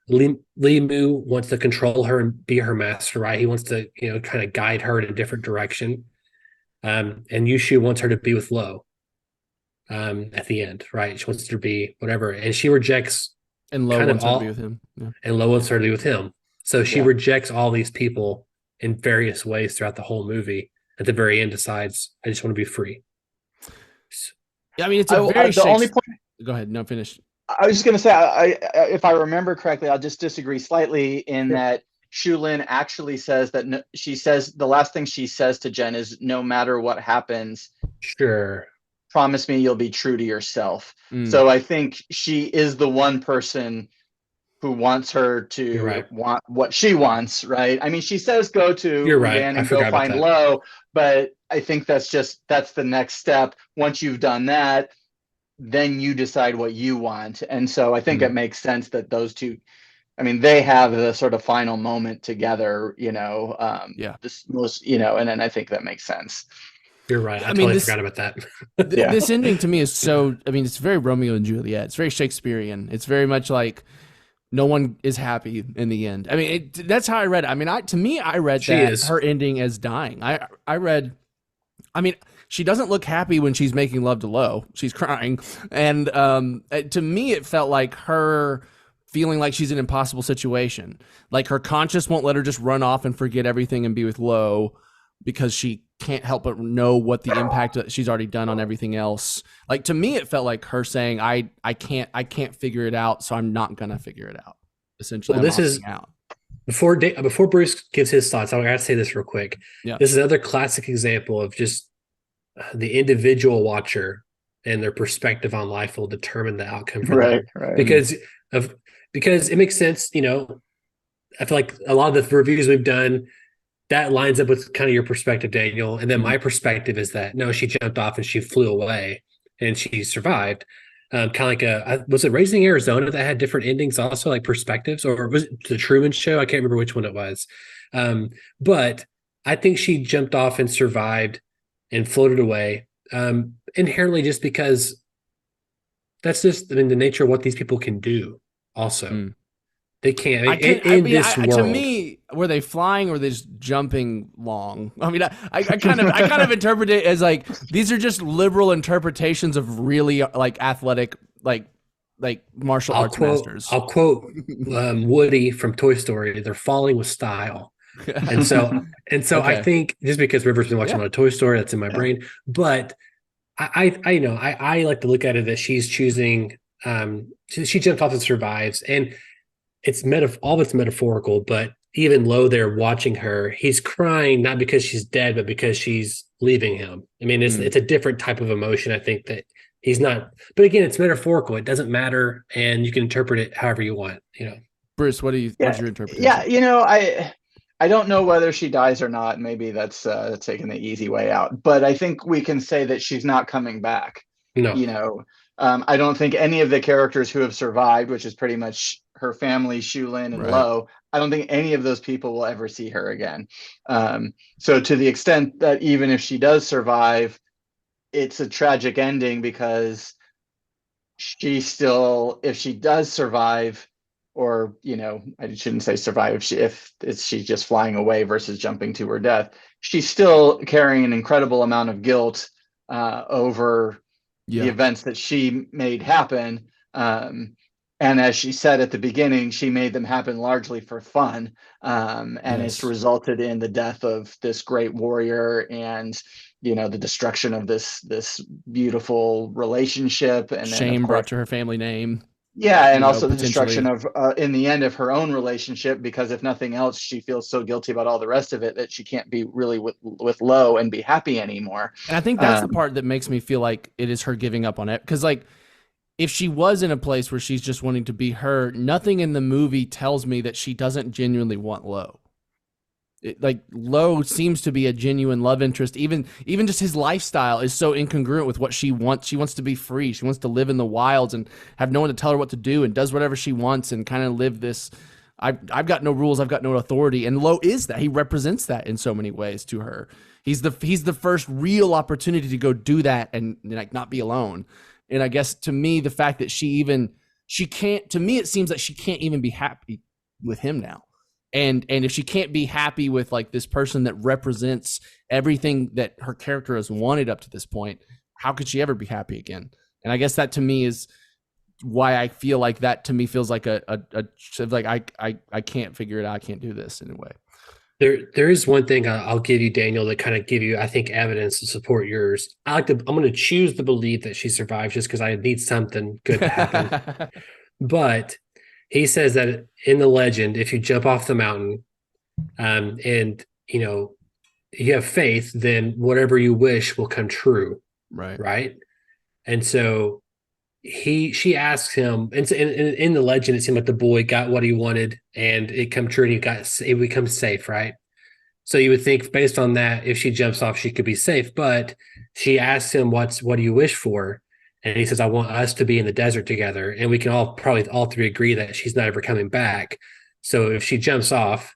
Li Mu wants to control her and be her master, right? He wants to, kind of guide her in a different direction. And Yushu wants her to be with Lo at the end, right? She wants her to be whatever. And she rejects and Lo wants her to be with him. Yeah. And Lo wants her to be with him. So she rejects all these people in various ways throughout the whole movie. At the very end, decides, I just want to be free. Yeah, I mean, it's a very the only point. Go ahead. No, finish. I was just going to say, if I remember correctly, I'll just disagree slightly in that Shulin actually says that she says the last thing she says to Jen is, no matter what happens, promise me you'll be true to yourself. So I think she is the one person who wants her to want what she wants, right? I mean, she says go to Jan and go find Lo, but I think that's the next step. Once you've done that, then you decide what you want. And so I think it makes sense that those two, I mean, they have the sort of final moment together, this most, and then I think that makes sense. You're right. I totally forgot about that. This ending to me is it's very Romeo and Juliet. It's very Shakespearean. It's very much like no one is happy in the end. I mean, that's how I read it. I mean, to me, I read her ending as dying. She doesn't look happy when she's making love to Lo. She's crying. And to me, it felt like her feeling like she's in an impossible situation. Like her conscience won't let her just run off and forget everything and be with Lo because she can't help but know what the impact that she's already done on everything else. Like to me, it felt like her saying, I can't figure it out, so I'm not going to figure it out. Essentially, well, this is out. Before Bruce gives his thoughts, I got to say this real quick. Yeah. This is another classic example of just the individual watcher and their perspective on life will determine the outcome for them. Right. Because it makes sense. I feel like a lot of the reviews we've done, that lines up with kind of your perspective, Daniel. And then my perspective is that no, she jumped off and she flew away and she survived. Kind of like was it Raising Arizona that had different endings also, like perspectives, or was it the Truman Show? I can't remember which one it was. But I think she jumped off and survived and floated away, inherently just because that's just, the nature of what these people can do also. They can't, in this world. To me, were they flying or were they just jumping long? I mean, I kind of interpret it as like, these are just liberal interpretations of really like athletic, like martial arts masters. I'll quote Woody from Toy Story. They're falling with style. And so okay. I think just because River's been watching a lot of Toy Story, that's in my brain. But I like to look at it that she's choosing. She jumped off and survives, and it's all of it's metaphorical. But even Lo there watching her, he's crying not because she's dead, but because she's leaving him. I mean, it's a different type of emotion. I think that he's not. But again, it's metaphorical. It doesn't matter, and you can interpret it however you want. Bruce, what's your interpretation? Yeah, I don't know whether she dies or not. Maybe that's taking the easy way out. But I think we can say that she's not coming back. No. I don't think any of the characters who have survived, which is pretty much her family, Shulin and Lo, I don't think any of those people will ever see her again. So to the extent that even if she does survive, it's a tragic ending because if she does survive, or I shouldn't say survive, if she's just flying away versus jumping to her death, she's still carrying an incredible amount of guilt over the events that she made happen. And as she said at the beginning, she made them happen largely for fun. And it's resulted in the death of this great warrior and the destruction of this beautiful relationship, and shame brought to her family name. Yeah, and also the destruction of, in the end, of her own relationship, because if nothing else, she feels so guilty about all the rest of it that she can't be really with Lo and be happy anymore. And I think that's the part that makes me feel like it is her giving up on it. Because, like, if she was in a place where she's just wanting to be her, nothing in the movie tells me that she doesn't genuinely want Lo. Lo seems to be a genuine love interest. Even just his lifestyle is so incongruent with what she wants. She wants to be free. She wants to live in the wilds and have no one to tell her what to do, and does whatever she wants and kind of live this I've got no rules, I've got no authority. And Lo is that. He represents that in so many ways to her. He's the first real opportunity to go do that and like not be alone. And I guess to me, the fact that she can't, to me, it seems like she can't even be happy with him now. And if she can't be happy with like this person that represents everything that her character has wanted up to this point, how could she ever be happy again? And I guess that to me is why I feel like that to me feels like I can't figure it out. I can't do this in a way. There is one thing I'll give you, Daniel, to kind of give you, I think, evidence to support yours. I'm going to choose to believe that she survives just because I need something good to happen. But he says that in the legend, if you jump off the mountain, and you have faith, then whatever you wish will come true. Right. And so she asks him, and in the legend, it seemed like the boy got what he wanted and it come true, and it becomes safe, right? So you would think based on that, if she jumps off, she could be safe. But she asks him, what do you wish for? And he says, I want us to be in the desert together. And we can probably all three agree that she's not ever coming back. So if she jumps off,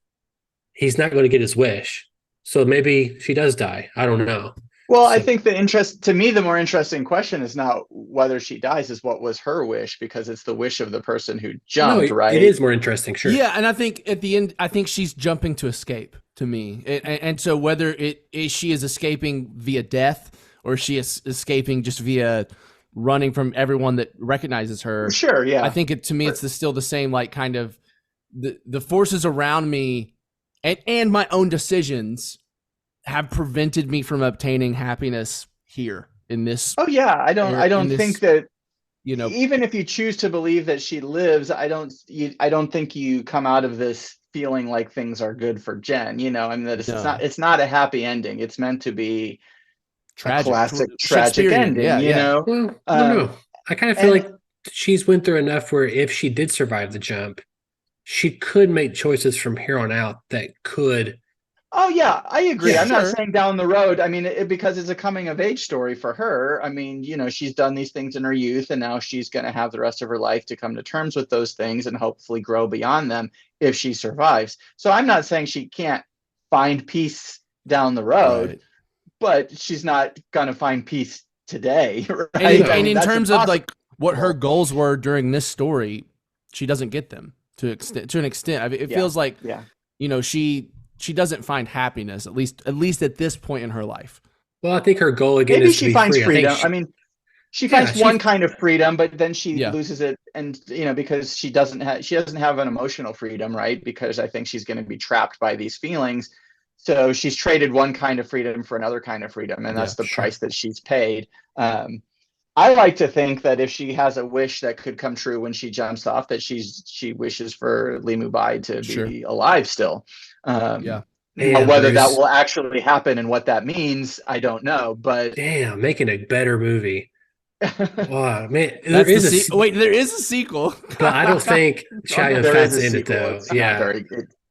he's not going to get his wish. So maybe she does die. I don't know. Well, I think the more interesting question is not whether she dies, is what was her wish, because it's the wish of the person who jumped, right? It is more interesting, sure. Yeah, and I think at the end, I think she's jumping to escape to me. And so whether she is escaping via death or she is escaping just via running from everyone that recognizes her. Sure, yeah. I think to me, it's still the same, like kind of the forces around me and my own decisions have prevented me from obtaining happiness here in this. Oh yeah, I don't think that, even if you choose to believe that she lives, I don't think you come out of this feeling like things are good for Jen. I mean, that it's not a happy ending. It's meant to be tragic, a classic tragic ending. Well, I don't know. I kind of feel like she's went through enough where if she did survive the jump, she could make choices from here on out that could. Oh yeah, I agree. Yeah, I'm not saying down the road. I mean, because it's a coming of age story for her. I mean, she's done these things in her youth, and now she's going to have the rest of her life to come to terms with those things and hopefully grow beyond them if she survives. So I'm not saying she can't find peace down the road, right, but she's not going to find peace today. Right? And in terms of like what her goals were during this story, she doesn't get them to an extent. I mean, it feels like she doesn't find happiness, at least at this point in her life. Well, I think her goal again maybe is she to be finds free. freedom. She finds one kind of freedom, but then she loses it, and because she doesn't have an emotional freedom, right? Because I think she's going to be trapped by these feelings. So she's traded one kind of freedom for another kind of freedom, and that's the price that she's paid. I like to think that if she has a wish that could come true when she jumps off, that she wishes for Li Mubai to be alive still. Whether that will actually happen and what that means, I don't know. But damn, making a better movie. Wow, man, there is a sequel, but I don't think Chow Yun-fat's in it though.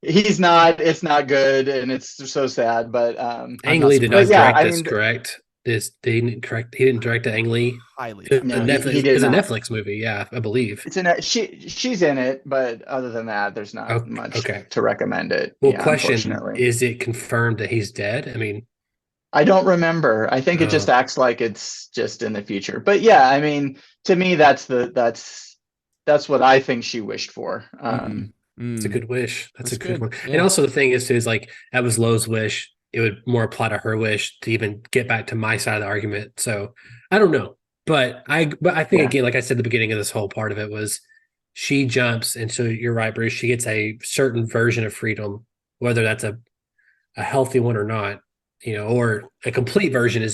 He's not. It's not good, and it's so sad. But Ang Lee did not direct this, correct? He didn't direct the Ang Lee. Highly. Netflix. It's a Netflix movie, yeah, I believe. She's in it, but other than that, there's not much to recommend it. Well, question: is it confirmed that he's dead? I mean, I don't remember. I think it just acts like it's just in the future. But yeah, I mean, to me, that's what I think she wished for. It's a good wish. That's a good one. Yeah. And also the thing is like that was Lo's wish. It would more apply to her wish to even get back to my side of the argument. So I don't know, but I think again, like I said, the beginning of this whole part of it was she jumps, and so you're right, Bruce. She gets a certain version of freedom, whether that's a healthy one or not, or a complete version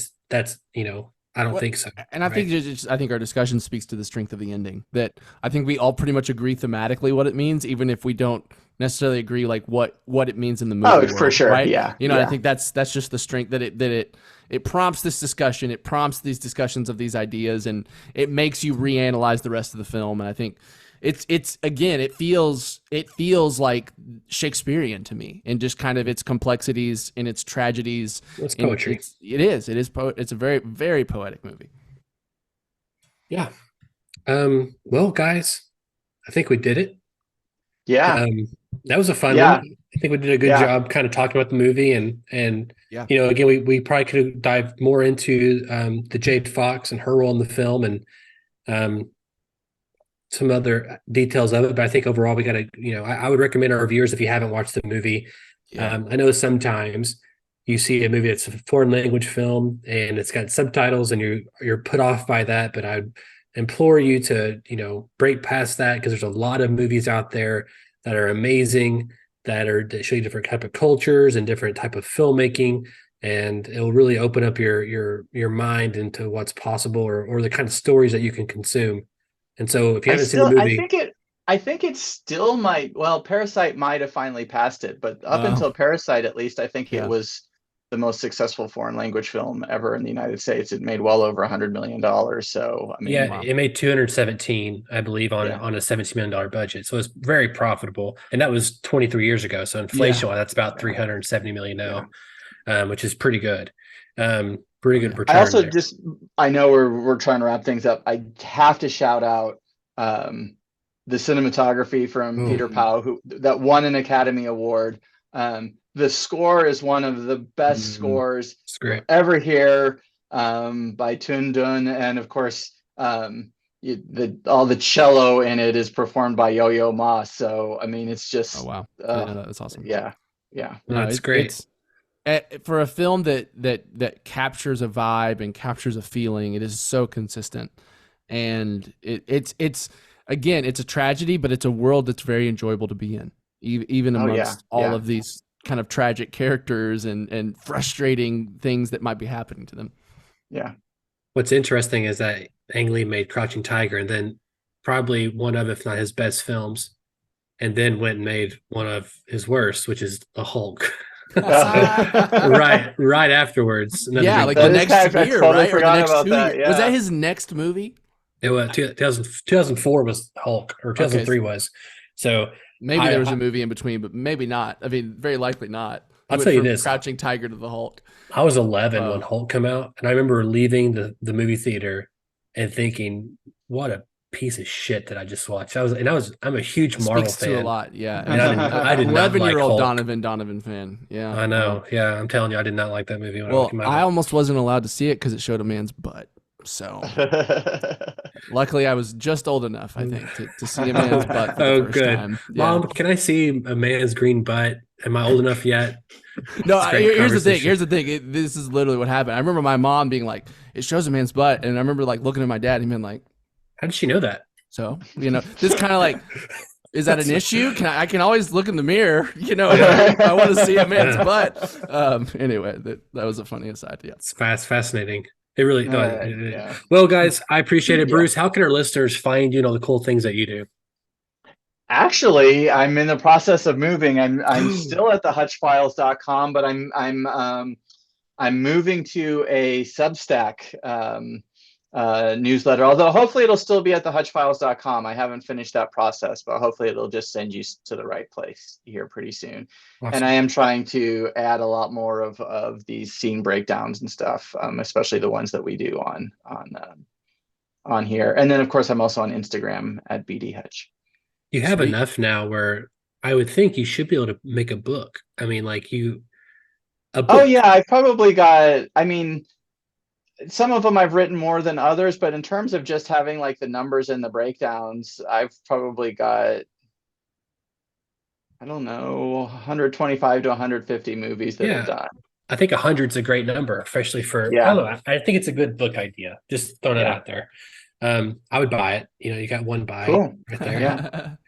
I don't think so. And I think I think our discussion speaks to the strength of the ending. That I think we all pretty much agree thematically what it means, even if we don't necessarily agree like what it means in the movie. Oh, for sure, right? Yeah. I think that's just the strength that it prompts this discussion. It prompts these discussions of these ideas, and it makes you reanalyze the rest of the film. And I think it's again, it feels like Shakespearean to me, and just kind of its complexities and its tragedies. It's poetry. It's a very, very poetic movie. Yeah. Well, guys, I think we did it. Yeah. That was a fun Yeah. one. I think we did a good Yeah. job kind of talking about the movie and Yeah. again, we probably could have dived more into the Jade Fox and her role in the film and some other details of it. But I think overall we got to, I would recommend our viewers, if you haven't watched the movie. Yeah. I know sometimes you see a movie that's a foreign language film and it's got subtitles and you're put off by that, but I implore you to, break past that, because there's a lot of movies out there that are amazing, that show you different type of cultures and different type of filmmaking, and it'll really open up your mind into what's possible or the kind of stories that you can consume. And so if you haven't seen the movie, I think it still might. Well, Parasite might have finally passed it, but up until Parasite, at least, I think it was the most successful foreign language film ever in the United States. It made well over $100 million. So I mean, it made 217, I believe, on a $17 million budget. So it's very profitable, and that was 23 years ago. So inflation, that's about 370 million now, which is pretty good. Pretty good return. I also there. I know we're trying to wrap things up. I have to shout out the cinematography from Peter Pau, that won an Academy Award. The score is one of the best scores ever hear, by Tun Dun, and of course, all the cello in it is performed by Yo-Yo Ma. So I mean, it's just that's awesome. Yeah. No, it's great. For a film that captures a vibe and captures a feeling, it is so consistent, and it's again, it's a tragedy, but it's a world that's very enjoyable to be in, even amongst all of these kind of tragic characters and frustrating things that might be happening to them. Yeah. What's interesting is that Ang Lee made Crouching Tiger, and then probably one of, if not his best films, and then went and made one of his worst, which is The Hulk. right afterwards. Like the next year, right? Or the next 2 years. Was that his next movie? It was 2004 was Hulk, or 2003 was. So maybe there was a movie in between, but maybe not. I mean, very likely not. I'll tell you this: Crouching Tiger to The Hulk. I was 11 when Hulk came out, and I remember leaving the movie theater and thinking, "What a piece of shit that I just watched." I'm a huge Marvel fan. To a lot, yeah. And I did not like 11-year-old Hulk. Donovan fan. Yeah, I know. Yeah, I'm telling you, I did not like that movie. I almost wasn't allowed to see it because it showed a man's butt. So luckily I was just old enough, I think, to see a man's butt for the first time. Yeah. Mom, can I see a man's green butt? Am I old enough yet? No, here's the thing. This is literally what happened. I remember my mom being like, it shows a man's butt. And I remember like looking at my dad and being like, how did she know that? So, this kind of like, is that an issue? I can always look in the mirror, if I want to see a man's butt. Anyway, that was a funny aside. Yeah. It's fascinating. It really does. Well, guys, I appreciate it. Bruce, how can our listeners find the cool things that you do? Actually, I'm in the process of moving. I'm still at thehutchfiles.com, but I'm moving to a Substack newsletter. Although hopefully it'll still be at thehutchfiles.com. I haven't finished that process, but hopefully it'll just send you to the right place here pretty soon. Awesome. And I am trying to add a lot more of these scene breakdowns and stuff, especially the ones that we do on here. And then of course I'm also on Instagram at BD Hutch. You have enough now where I would think you should be able to make a book. I mean, a book. Oh yeah, I've probably got. I mean, some of them I've written more than others, but in terms of just having like the numbers and the breakdowns, I've probably got, I don't know, 125 to 150 movies that I've done. I think 100's a great number, especially for. I don't know, I think it's a good book idea. Just throwing it out there. I would buy it. You got one buy right there.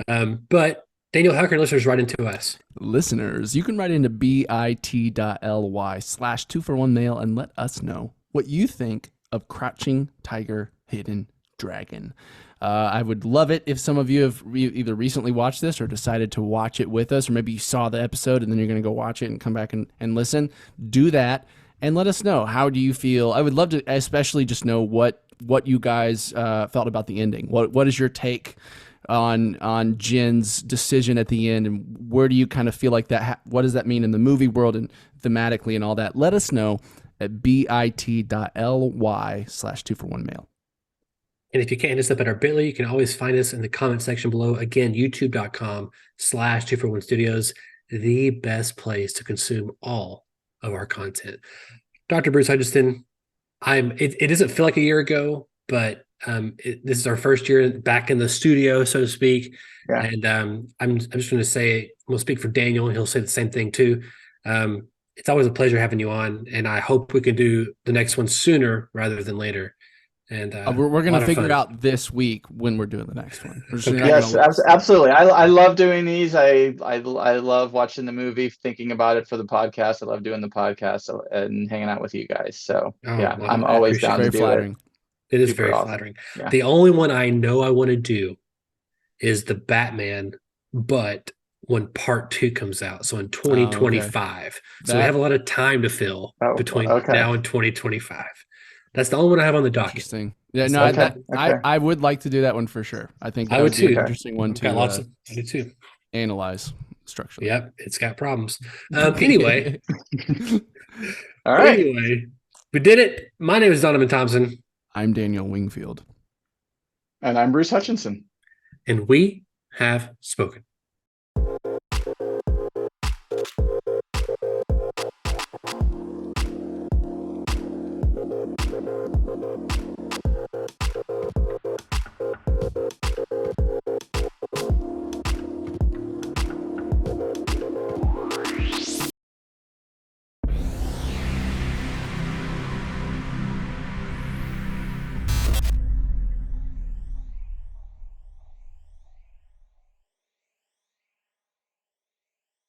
Yeah. But Daniel, how can listeners write into us? Listeners, you can write into bit.ly/2for1mail and let us know what you think of Crouching Tiger, Hidden Dragon. I would love it if some of you have either recently watched this or decided to watch it with us, or maybe you saw the episode and then you're going to go watch it and come back and listen. Do that and let us know. How do you feel? I would love to especially just know what you guys felt about the ending. What is your take on Jin's decision at the end, and where do you kind of feel like that? What does that mean in the movie world and thematically and all that? Let us know at bit.ly/2for1mail. And if you can't hit us up at our Bitly, you can always find us in the comment section below. Again, youtube.com/2for1 Studios, the best place to consume all of our content. Dr. Bruce Hutchinson, it doesn't feel like a year ago, but this is our first year back in the studio, so to speak. Yeah. And I'm just going to say, we'll speak for Daniel, and he'll say the same thing too. It's always a pleasure having you on, and I hope we can do the next one sooner rather than later. And we're going to figure out this week when we're doing the next one. Yes, absolutely. I love doing these. I love watching the movie, thinking about it for the podcast. I love doing the podcast and hanging out with you guys. So well, I'm always down to do it. It is Super very awesome. flattering. Yeah. The only one I know I want to do is the Batman, but when part 2 comes out, so in 2025. So we have a lot of time to fill between now and 2025. That's the only one I have on the docket. Interesting. Yeah, no, I would like to do that one for sure. I think that I would be too. an interesting one to I do too. Analyze structurally. Yep, it's got problems. Anyway, all right. Anyway, we did it. My name is Donovan Thompson. I'm Daniel Wingfield. And I'm Bruce Hutchinson. And we have spoken.